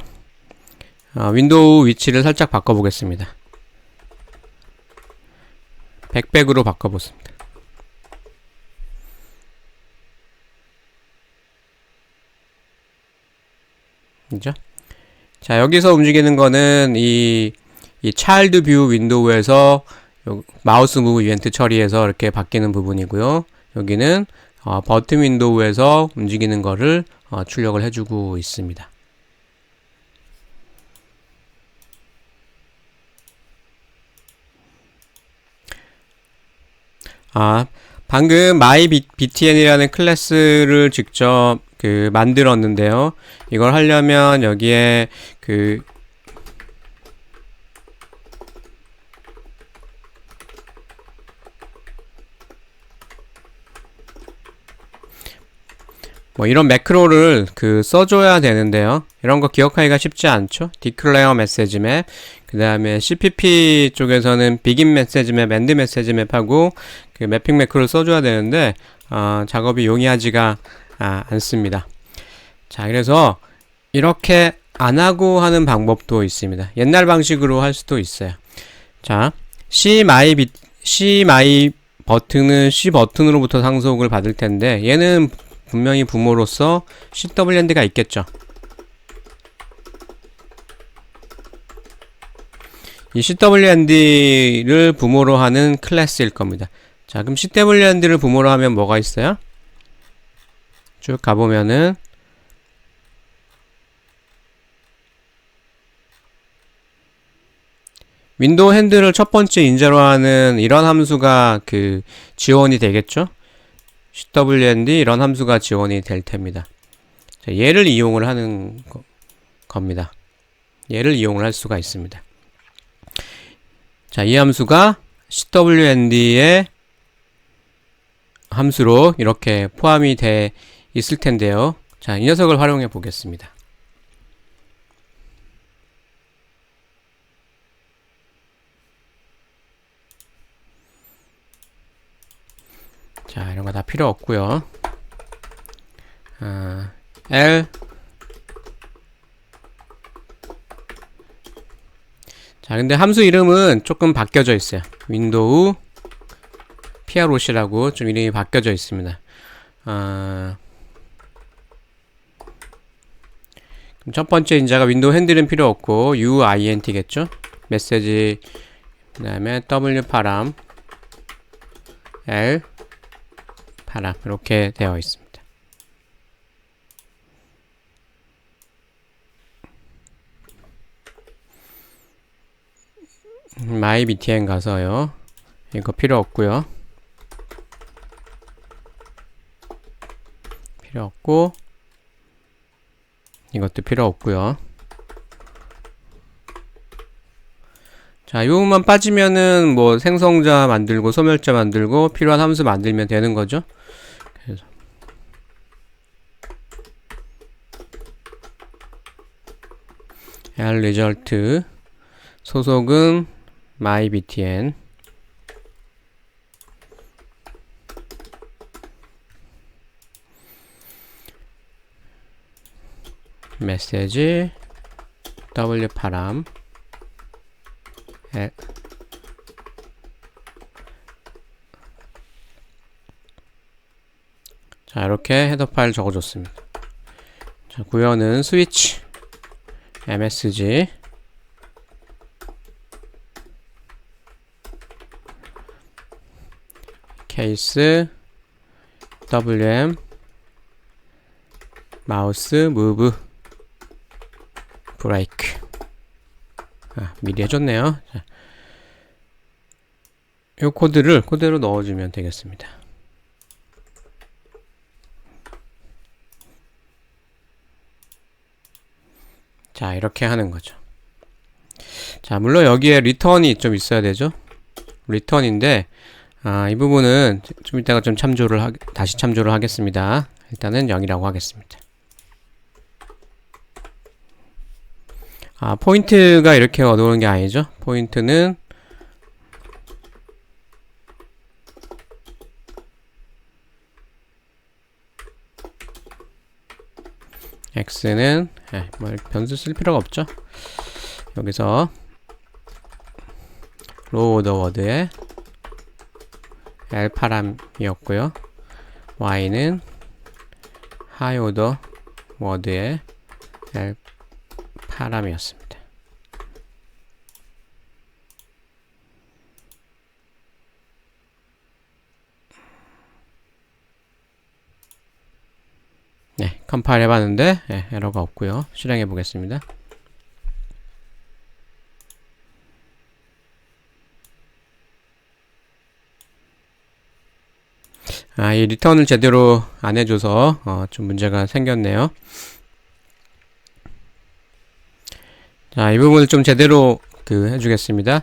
윈도우 위치를 살짝 바꿔보겠습니다. 백백으로 바꿔보겠습니다. 그죠? 자, 여기서 움직이는 거는 이 차일드 뷰 윈도우에서 마우스 무브 이벤트 처리해서 이렇게 바뀌는 부분이고요. 여기는 버튼 윈도우에서 움직이는 거를 출력을 해주고 있습니다. 방금 mybtn이라는 클래스를 직접 만들었는데요. 이걸 하려면 여기에 뭐 이런 매크로를 써줘야 되는데요. 이런 거 기억하기가 쉽지 않죠. declare message map, 그 다음에 cpp 쪽에서는 begin message map, end message map하고 매핑 매크로를 써줘야 되는데 작업이 용이하지가 않습니다. 자, 그래서 이렇게 안 하고 하는 방법도 있습니다. 옛날 방식으로 할 수도 있어요. 자, c my 버튼은 c 버튼으로부터 상속을 받을 텐데, 얘는 분명히 부모로서 CWND가 있겠죠. 이 CWND를 부모로 하는 클래스일 겁니다. 자, 그럼 CWND를 부모로 하면 뭐가 있어요? 쭉 가보면은 윈도우 핸들을 첫 번째 인제로 하는 이런 함수가 지원이 되겠죠? CWND 이런 함수가 지원이 될 텐니다. 자, 얘를 이용을 하는 겁니다. 얘를 이용을 할 수가 있습니다. 자, 이 함수가 CWND의 함수로 이렇게 포함이 돼 있을 텐데요. 자, 이 녀석을 활용해 보겠습니다. 자, 이런 거 다 필요 없고요. L 자, 근데 함수 이름은 조금 바뀌어져 있어요. 윈도우 PROC라고 좀 이름이 바뀌어져 있습니다. 첫 번째 인자가 윈도우 핸들은 필요 없고 UINT겠죠? 메시지 그 다음에 W 파람 L 파람 이렇게 되어 있습니다. MyBTN 가서요. 이거 필요 없고요. 필요 없고 이것도 필요 없고요. 자, 이 부분만 빠지면은 뭐 생성자 만들고 소멸자 만들고 필요한 함수 만들면 되는 거죠. 그래서 R result 소속은 MyBTN 메시지 W 파람 L 자, 이렇게 헤더 파일 적어줬습니다. 자, 구현은 스위치 MSG 케이스 WM 마우스 무브 브레이크 미리 해줬네요. 자, 이 코드를 그대로 넣어주면 되겠습니다. 자, 이렇게 하는 거죠. 자, 물론 여기에 리턴이 좀 있어야 되죠. 리턴인데 이 부분은 좀 이따가 좀 다시 참조를 하겠습니다. 일단은 0이라고 하겠습니다. 포인트가 이렇게 얻어오는 게 아니죠. 포인트는 x는 뭐 변수 쓸 필요가 없죠. 여기서 로우 오더 워드에 L 파람이었고요. y는 하이 오더 워드에 L 파람이었습니다. 네, 컴파일 해봤는데 에러가 없고요. 실행해 보겠습니다. 이 리턴을 제대로 안 해줘서 좀 문제가 생겼네요. 자, 이 부분을 좀 제대로 해주겠습니다.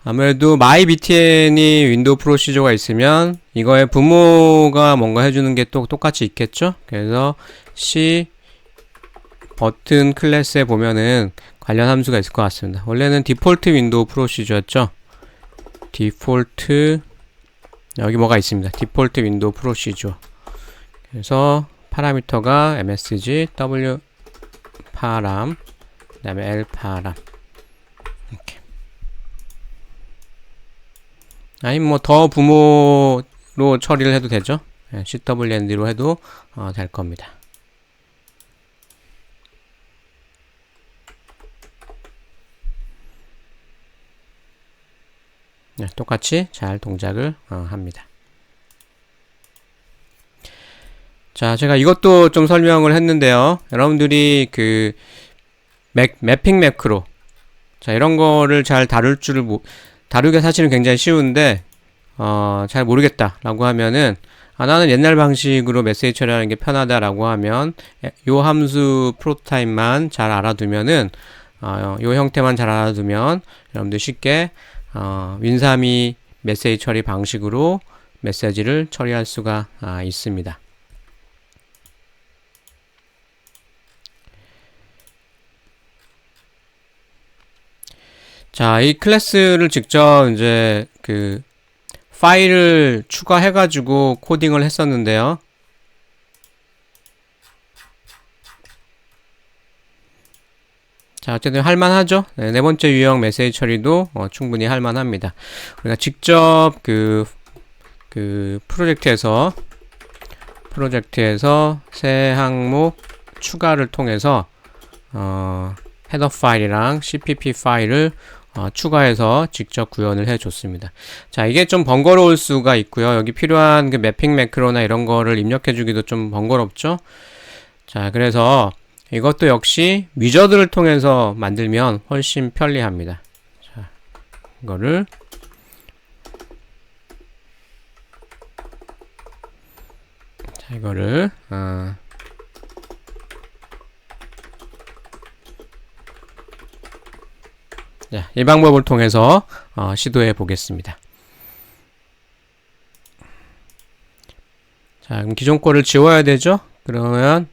아무래도 MyBTN이 윈도우 프로시저가 있으면 이거의 부모가 뭔가 해주는 게 또 똑같이 있겠죠? 그래서 C 버튼 클래스에 보면은 관련 함수가 있을 것 같습니다. 원래는 디폴트 윈도우 프로시저였죠? 디폴트 여기 뭐가 있습니다. 디폴트 윈도우 프로시저. 그래서 파라미터가 MSG W 파람 그 다음에 L 파람 이렇게. 아니 뭐 더 부모로 처리를 해도 되죠. CWND로 해도 될 겁니다. 네, 똑같이 잘 동작을 합니다. 자, 제가 이것도 좀 설명을 했는데요. 여러분들이 매핑 매크로 자, 이런 거를 잘 다루기가 사실은 굉장히 쉬운데 잘 모르겠다라고 하면은 나는 옛날 방식으로 메시지 처리하는 게 편하다라고 하면 요 함수 프로토타입만 잘 알아두면은 요 형태만 잘 알아두면 여러분들 쉽게 윈3이 메시지 처리 방식으로 메시지를 처리할 수가 있습니다. 자, 이 클래스를 직접 이제 파일을 추가해가지고 코딩을 했었는데요. 자, 어쨌든 할만하죠? 네 번째 유형 메시지 처리도 충분히 할만합니다. 우리가 직접 프로젝트에서 새 항목 추가를 통해서 헤더 파일이랑 cpp 파일을 추가해서 직접 구현을 해 줬습니다. 자, 이게 좀 번거로울 수가 있고요. 여기 필요한 그 매핑 매크로나 이런 거를 입력해 주기도 좀 번거롭죠. 자, 그래서 이것도 역시 위저드를 통해서 만들면 훨씬 편리합니다. 자, 이거를 자, 이 방법을 통해서 시도해 보겠습니다. 자, 그럼 기존 거를 지워야 되죠? 그러면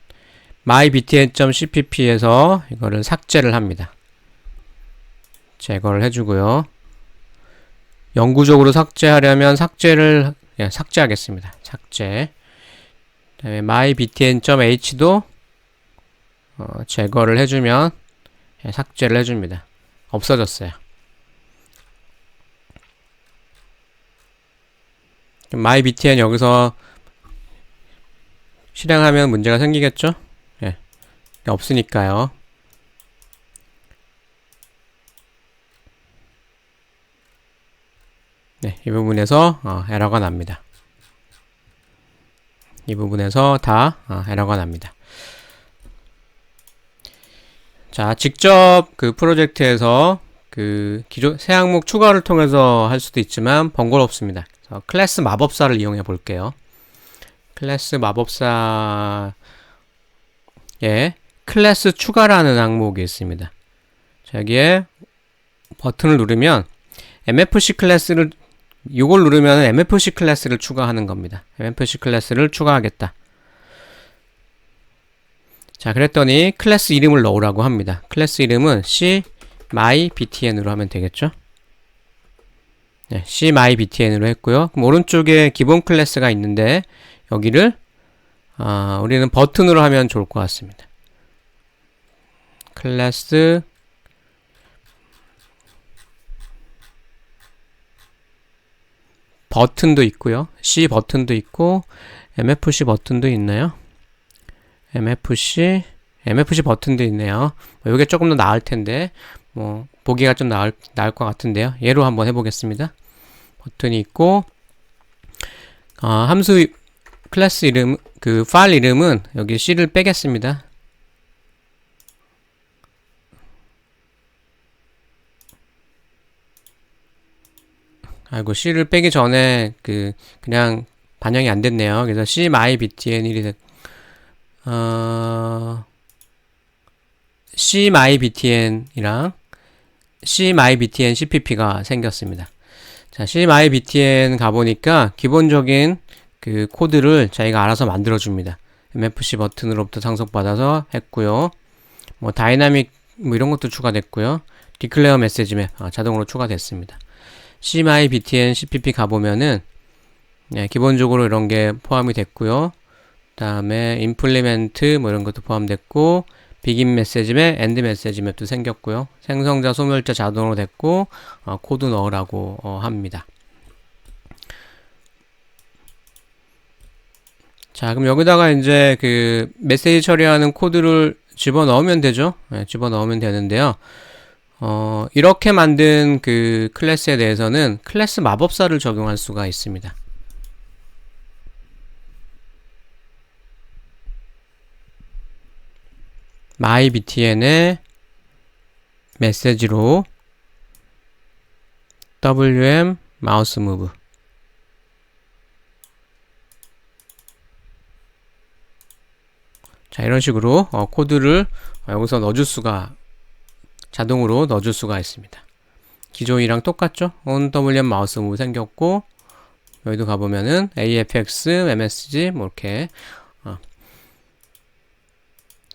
mybtn.cpp에서 이거를 삭제를 합니다. 제거를 해주고요. 영구적으로 삭제하려면 삭제하겠습니다. 삭제. 그다음에 mybtn.h도 제거를 해주면 삭제를 해줍니다. 없어졌어요. mybtn 여기서 실행하면 문제가 생기겠죠? 예. 없으니까요. 네, 이 부분에서 에러가 납니다. 이 부분에서 다 에러가 납니다. 자, 직접 그 프로젝트에서 그 기존 새 항목 추가를 통해서 할 수도 있지만 번거롭습니다. 그래서 클래스 마법사를 이용해 볼게요. 클래스 마법사에 클래스 추가라는 항목이 있습니다. 자, 여기에 버튼을 누르면 MFC 클래스를 이걸 누르면 MFC 클래스를 추가하는 겁니다. MFC 클래스를 추가하겠다. 자, 그랬더니 클래스 이름을 넣으라고 합니다. 클래스 이름은 cmybtn으로 하면 되겠죠? 네, cmybtn으로 했고요. 그럼 오른쪽에 기본 클래스가 있는데 여기를 우리는 버튼으로 하면 좋을 것 같습니다. 클래스 버튼도 있고요. C 버튼도 있고 MFC 버튼도 있나요? MFC 버튼도 있네요. 이게 조금 더 나을 텐데 보기가 좀 나을 것 같은데요. 얘로 한번 해보겠습니다. 버튼이 있고 함수 클래스 이름 그 파일 이름은 여기 C를 빼겠습니다. 아이고, C를 빼기 전에 그냥 반영이 안 됐네요. 그래서 cmybtn cmybtn이랑 cmybtn cpp가 생겼습니다. 자, cmybtn 가보니까 기본적인 그 코드를 자기가 알아서 만들어줍니다. MFC 버튼으로부터 상속받아서 했고요. 다이나믹 이런 것도 추가됐고요. 디클레어 메시지 맵 자동으로 추가됐습니다. cmybtn cpp 가보면은 기본적으로 이런 게 포함이 됐고요. 그 다음에 implement 이런 것도 포함됐고 begin 메시지 맵, end 메시지 맵도 생겼고요. 생성자, 소멸자 자동으로 됐고 코드 넣으라고 합니다. 자, 그럼 여기다가 이제 그 메시지 처리하는 코드를 집어넣으면 되죠. 집어넣으면 되는데요. 이렇게 만든 그 클래스에 대해서는 클래스 마법사를 적용할 수가 있습니다. mybtn의 메시지로 wm 마우스 무브 자, 이런 식으로 코드를 여기서 넣어줄 수가 자동으로 넣어줄 수가 있습니다. 기존이랑 똑같죠? onwm 마우스 무브 생겼고 여기도 가보면은 afx, msg 이렇게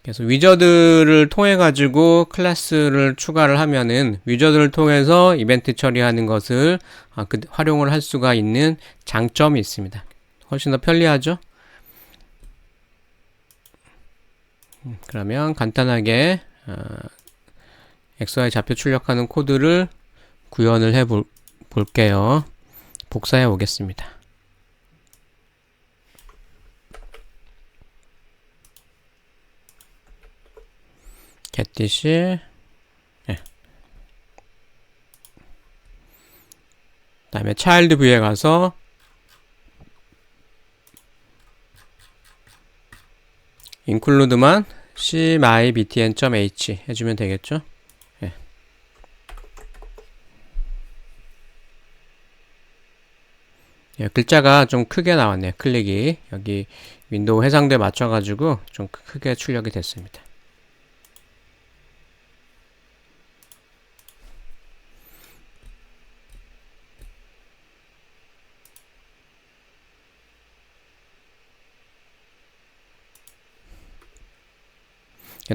그래서 위저드를 통해 가지고 클래스를 추가를 하면은 위저드를 통해서 이벤트 처리하는 것을 활용을 할 수가 있는 장점이 있습니다. 훨씬 더 편리하죠? 그러면 간단하게 XY 좌표 출력하는 코드를 구현을 해 볼게요. 복사해 오겠습니다. getDish. 네. 그다음에 child view에 가서 include만 cmybtn.h 해주면 되겠죠? 네. 예, 글자가 좀 크게 나왔네요. 클릭이 여기 윈도우 해상도에 맞춰가지고 좀 크게 출력이 됐습니다.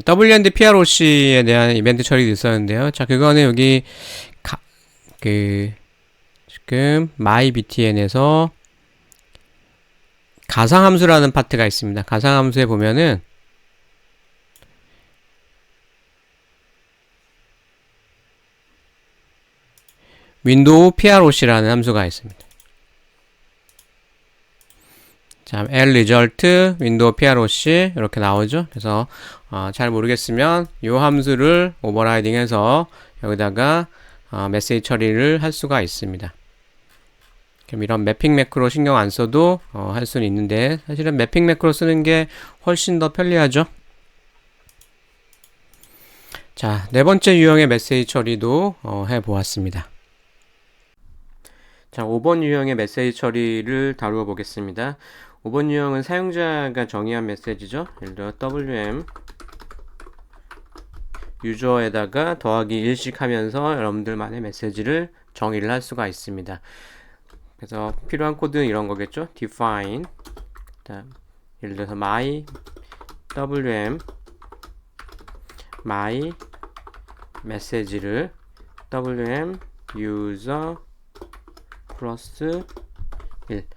WND PROC에 대한 이벤트 처리도 있었는데요. 자, 그거는 여기 지금 mybtn에서 가상함수라는 파트가 있습니다. 가상함수에 보면은 윈도우 PROC라는 함수가 있습니다. 자, lresult 윈도우 PROC 이렇게 나오죠. 그래서 잘 모르겠으면 이 함수를 오버라이딩해서 여기다가 메시지 처리를 할 수가 있습니다. 그럼 이런 매핑 매크로 신경 안 써도 할 수는 있는데 사실은 매핑 매크로 쓰는 게 훨씬 더 편리하죠. 자, 네 번째 유형의 메시지 처리도 해보았습니다. 자, 5번 유형의 메시지 처리를 다루어 보겠습니다. 5번 유형은 사용자가 정의한 메시지죠. 예를 들어 wm 유저에다가 더하기 1씩 하면서 여러분들만의 메시지를 정의를 할 수가 있습니다. 그래서 필요한 코드는 이런 거겠죠. define 예를 들어서 my wm my 메시지를 wm user 플러스 1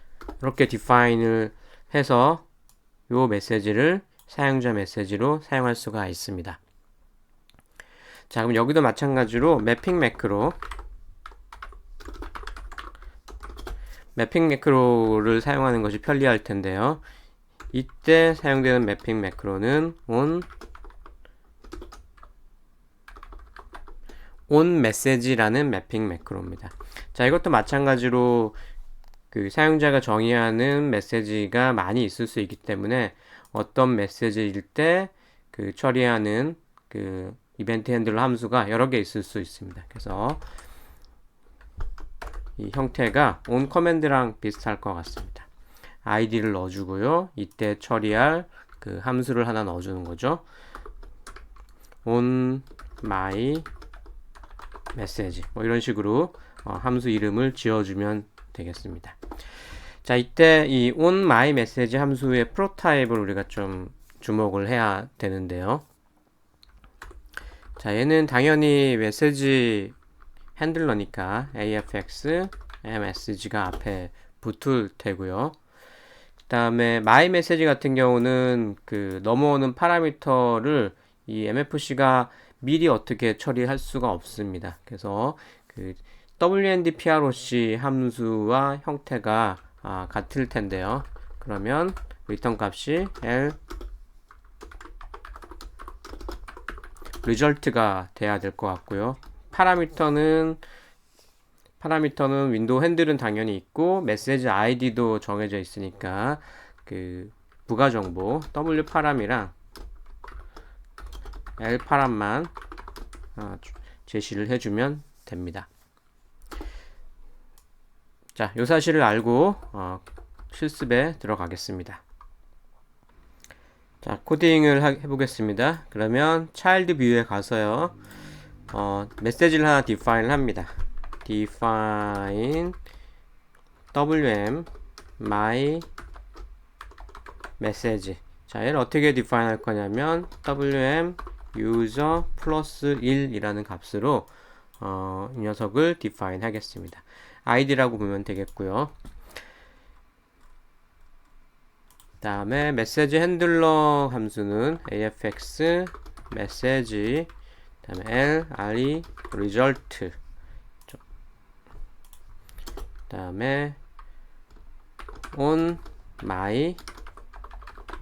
이렇게 define을 해서 요 메시지를 사용자 메시지로 사용할 수가 있습니다. 자, 그럼 여기도 마찬가지로 매핑 매크로를 사용하는 것이 편리할 텐데요. 이때 사용되는 매핑 매크로는 on message라는 매핑 매크로입니다. 자, 이것도 마찬가지로 그 사용자가 정의하는 메시지가 많이 있을 수 있기 때문에 어떤 메시지일 때 그 처리하는 그 이벤트 핸들러 함수가 여러 개 있을 수 있습니다. 그래서 이 형태가 on 커맨드랑 비슷할 것 같습니다. id를 넣어주고요. 이때 처리할 그 함수를 하나 넣어주는 거죠. on my message 뭐 이런 식으로 함수 이름을 지어주면 되겠습니다. 자, 이때 이 on my message 함수의 프로타입을 우리가 좀 주목을 해야 되는데요. 자, 얘는 당연히 메시지 핸들러니까 AFX, MSG가 앞에 붙을 테고요. 그 다음에 my message 같은 경우는 그 넘어오는 파라미터를 이 MFC가 미리 어떻게 처리할 수가 없습니다. 그래서 그 WND PROC 함수와 형태가 같을 텐데요. 그러면 리턴 값이 L result가 돼야 될 것 같고요. 파라미터는 윈도우 핸들은 당연히 있고 메시지 아이디도 정해져 있으니까 그 부가 정보 W 파람이랑 L 파람만 제시를 해주면 됩니다. 자, 이 사실을 알고 실습에 들어가겠습니다. 자, 코딩을 해보겠습니다. 그러면 child view에 가서요. 메시지를 하나 define 합니다. define wm my message. 자, 얘를 어떻게 define 할 거냐면 wm user 플러스 1이라는 값으로 이 녀석을 define 하겠습니다. id라고 보면 되겠고요. 다음에 메시지 핸들러 함수는 afx message 다음에 l re result 다음에 on my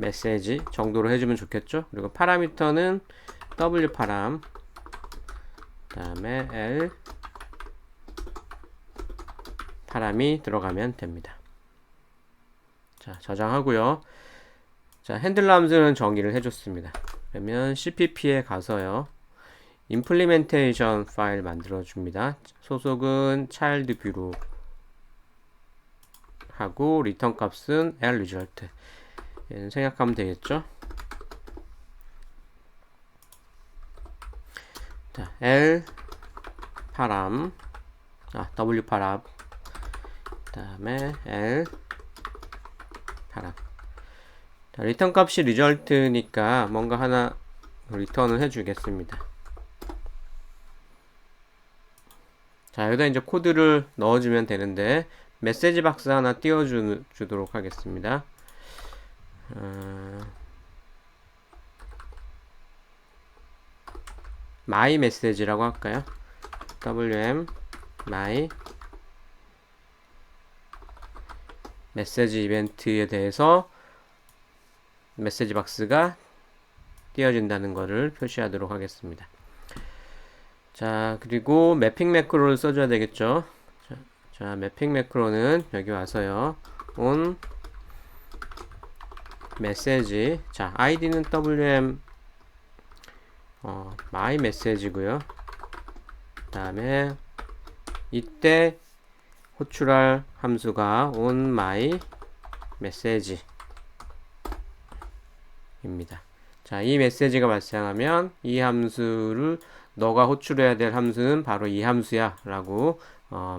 message 정도로 해주면 좋겠죠. 그리고 파라미터는 w 파람, 그 다음에 l 파람이 들어가면 됩니다. 자, 저장하고요. 자, 핸들러 함수는 정의를 해줬습니다. 그러면 cpp에 가서요. implementation 파일 만들어줍니다. 소속은 child 뷰로 하고 return 값은 l result. 얘는 생략하면 되겠죠. 자, l 파람, w 파람, 그 다음에 l 파람. 자, 리턴 값이 result니까 뭔가 하나 리턴을 해주겠습니다. 자, 여기다 이제 코드를 넣어주면 되는데 메시지 박스 하나 띄워주도록 하겠습니다. my message라고 할까요? wm my 메시지 이벤트에 대해서 메시지 박스가 띄워진다는 것을 표시하도록 하겠습니다. 자, 그리고 매핑 매크로를 써줘야 되겠죠. 자, 매핑 매크로는 여기 와서요. on message. 자, id는 wm my message고요. 그 다음에 이때 호출할 함수가 on my message 입니다. 자, 이 메시지가 발생하면 이 함수를 너가 호출해야 될 함수는 바로 이 함수야 라고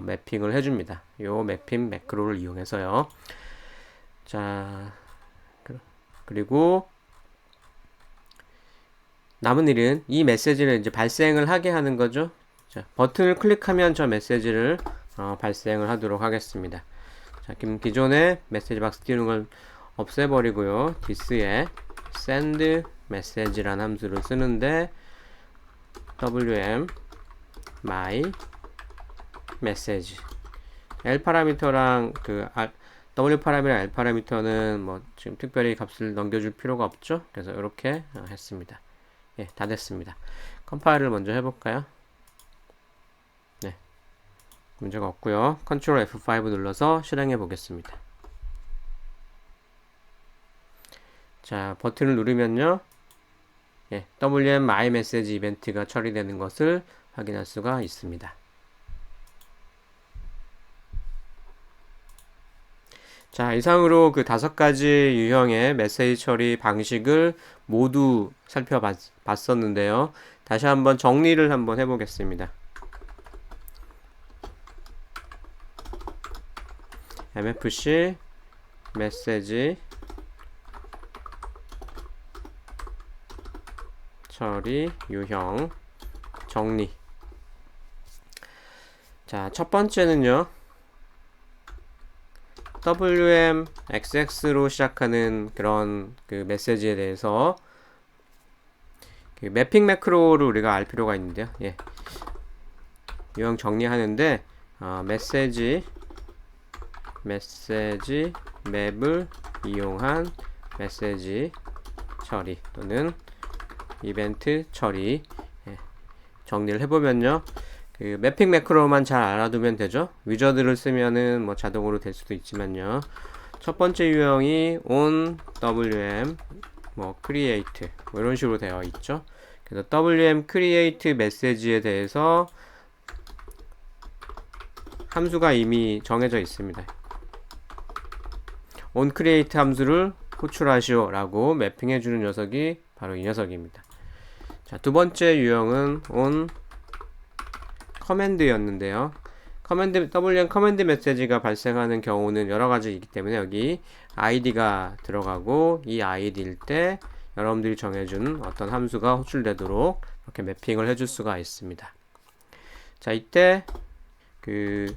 매핑을 해줍니다. 요 매핑 매크로를 이용해서요. 자, 그리고 남은 일은 이 메시지를 이제 발생을 하게 하는 거죠. 자, 버튼을 클릭하면 저 메시지를 발생을 하도록 하겠습니다. 자, 기존에 메시지 박스 띄우는 걸 없애버리고요. this에 send message라는 함수를 쓰는데 wm my message l 파라미터랑 w 파라미터랑 l 파라미터는 뭐 지금 특별히 값을 넘겨줄 필요가 없죠. 그래서 이렇게 했습니다. 예, 다 됐습니다. 컴파일을 먼저 해볼까요? 네, 문제가 없고요. 컨트롤 F5 눌러서 실행해 보겠습니다. 자, 버튼을 누르면요. 예, WM My Message 이벤트가 처리되는 것을 확인할 수가 있습니다. 자, 이상으로 그 5가지 유형의 메시지 처리 방식을 모두 살펴봤었는데요. 다시 한번 정리를 한번 해보겠습니다. MFC 메시지 처리 유형 정리. 자, 첫 번째는요. WMXX로 시작하는 그런 그 메시지에 대해서 그 매핑 매크로를 우리가 알 필요가 있는데요. 예. 유형 정리하는데 메시지 맵을 이용한 메시지 처리 또는 이벤트 처리. 예. 정리를 해보면요. 그 매핑 매크로만 잘 알아두면 되죠. 위저드를 쓰면은 뭐 자동으로 될 수도 있지만요. 첫 번째 유형이 on wm 뭐 create 뭐 이런 식으로 되어 있죠. 그래서 wm create 메시지에 대해서 함수가 이미 정해져 있습니다. on create 함수를 호출하시오 라고 매핑해 주는 녀석이 바로 이 녀석입니다. 자, 두 번째 유형은 on 커맨드였는데요. WM 커맨드 메시지가 발생하는 경우는 여러 가지이기 때문에 여기 id가 들어가고 이 id일 때 여러분들이 정해준 어떤 함수가 호출되도록 이렇게 매핑을 해줄 수가 있습니다. 자, 이때 그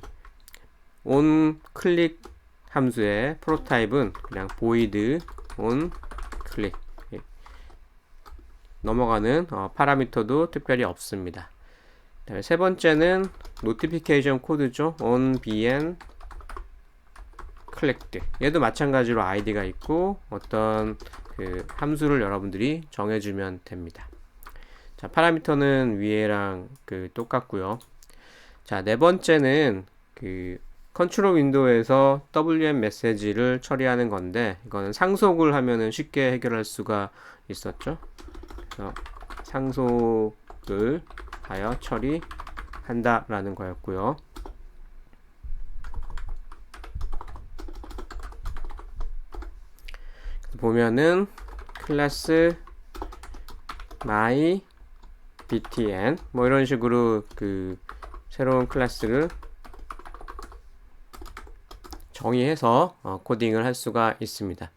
on 클릭 함수의 프로타입은 그냥 void on 클릭 넘어가는 파라미터도 특별히 없습니다. 세 번째는 노티피케이션 코드죠. on bn clicked. 얘도 마찬가지로 id가 있고 어떤 그 함수를 여러분들이 정해주면 됩니다. 자, 파라미터는 위에랑 똑같고요. 자, 네 번째는 컨트롤 윈도우에서 WM 메시지를 처리하는 건데, 이거는 상속을 하면은 쉽게 해결할 수가 있었죠. 그래서 상속을 하여 처리한다 라는 거였고요. 보면은 클래스 my btn 뭐 이런 식으로 새로운 클래스를 정의해서 코딩을 할 수가 있습니다.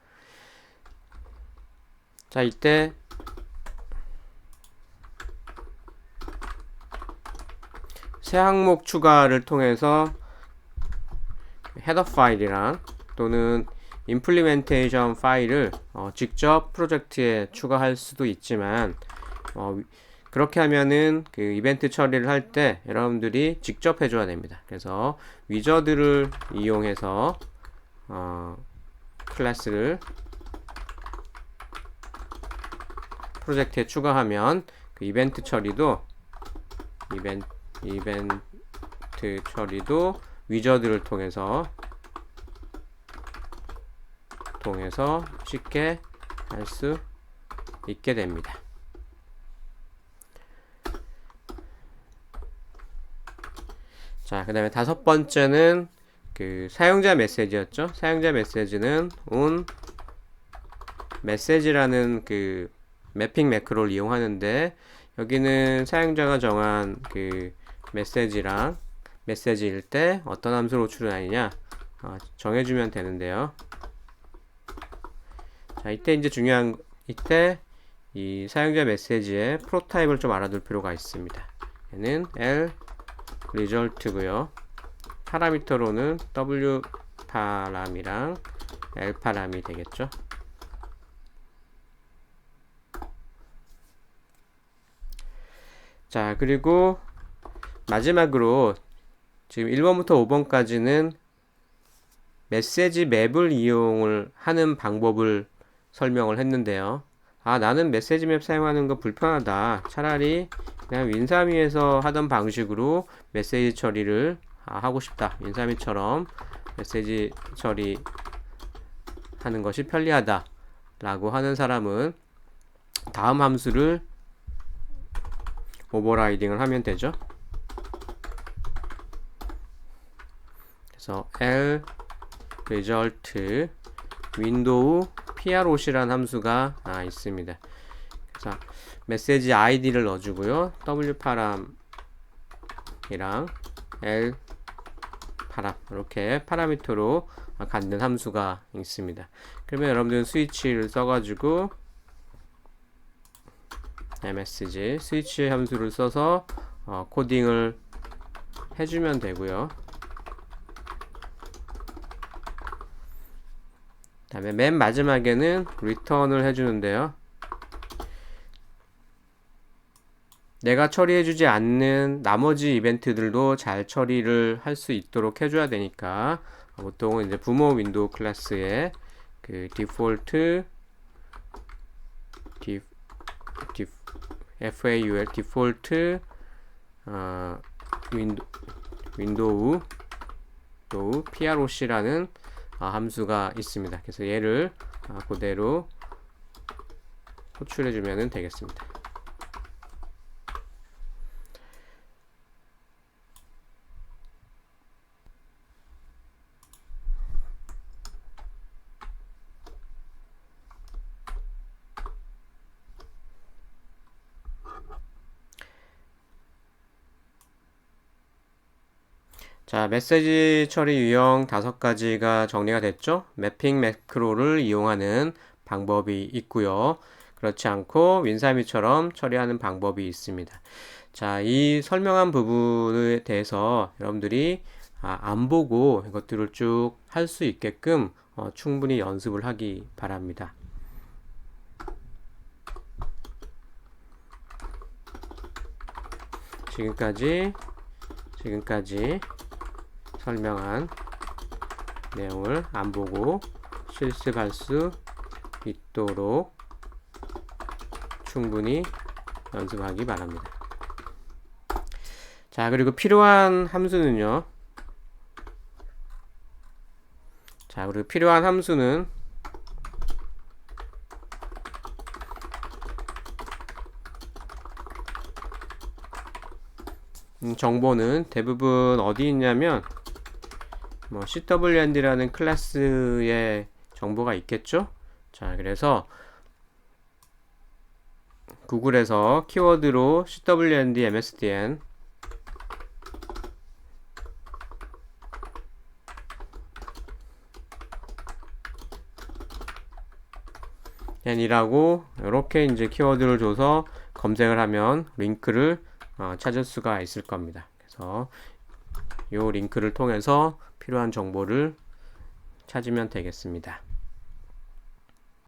자, 이때 새 항목 추가를 통해서 헤더 파일이랑 또는 임플리멘테이션 파일을 직접 프로젝트에 추가할 수도 있지만 그렇게 하면은 이벤트 처리를 할 때 여러분들이 직접 해줘야 됩니다. 그래서 위저드를 이용해서 클래스를 프로젝트에 추가하면 이벤트 처리도 위저드를 통해서 쉽게 할 수 있게 됩니다. 자, 그 다음에 다섯 번째는 사용자 메시지였죠. 사용자 메시지는 on 메시지라는 매핑 매크로를 이용하는데, 여기는 사용자가 정한 메시지랑 메시지일 때 어떤 함수로 호출하느냐 정해주면 되는데요. 자, 이때 이제 중요한 이 사용자 메시지의 프로타입을 좀 알아둘 필요가 있습니다. 얘는 L result고요. 파라미터로는 W 파람이랑 L 파람이 되겠죠. 자, 그리고 마지막으로 지금 1번부터 5번까지는 메시지 맵을 이용을 하는 방법을 설명을 했는데요. 나는 메시지 맵 사용하는 거 불편하다. 차라리 그냥 윈사미에서 하던 방식으로 메시지 처리를 하고 싶다. 윈사미처럼 메시지 처리 하는 것이 편리하다 라고 하는 사람은 다음 함수를 오버라이딩을 하면 되죠. 그래서 L result 윈도우 PROC라는 함수가 있습니다. 그래서 메시지 ID를 넣어주고요. W 파람이랑 L 파람 이렇게 파라미터로 갖는 함수가 있습니다. 그러면 여러분들은 스위치를 써가지고 MSG 스위치 함수를 써서 코딩을 해주면 되고요. 그 다음에 맨 마지막에는 return을 해주는데요. 내가 처리해주지 않는 나머지 이벤트들도 잘 처리를 할 수 있도록 해줘야 되니까 보통은 이제 부모 윈도우 클래스의 디폴트 FAUL 디폴트 윈도우 PROC라는 함수가 있습니다. 그래서 얘를 그대로 호출해 주면 되겠습니다. 자, 메시지 처리 유형 5가지가 정리가 됐죠? 매핑 매크로를 이용하는 방법이 있고요. 그렇지 않고 윈사미처럼 처리하는 방법이 있습니다. 자, 이 설명한 부분에 대해서 여러분들이 안 보고 이것들을 쭉 할 수 있게끔 충분히 연습을 하기 바랍니다. 지금까지 설명한 내용을 안 보고 실습할 수 있도록 충분히 연습하기 바랍니다. 자, 그리고 필요한 함수는요. 자, 그리고 필요한 함수는 정보는 대부분 어디 있냐면 뭐 CWND라는 클래스의 정보가 있겠죠. 자, 그래서 구글에서 키워드로 CWND MSDN 이라고 이렇게 이제 키워드를 줘서 검색을 하면 링크를 찾을 수가 있을 겁니다. 그래서 이 링크를 통해서 필요한 정보를 찾으면 되겠습니다.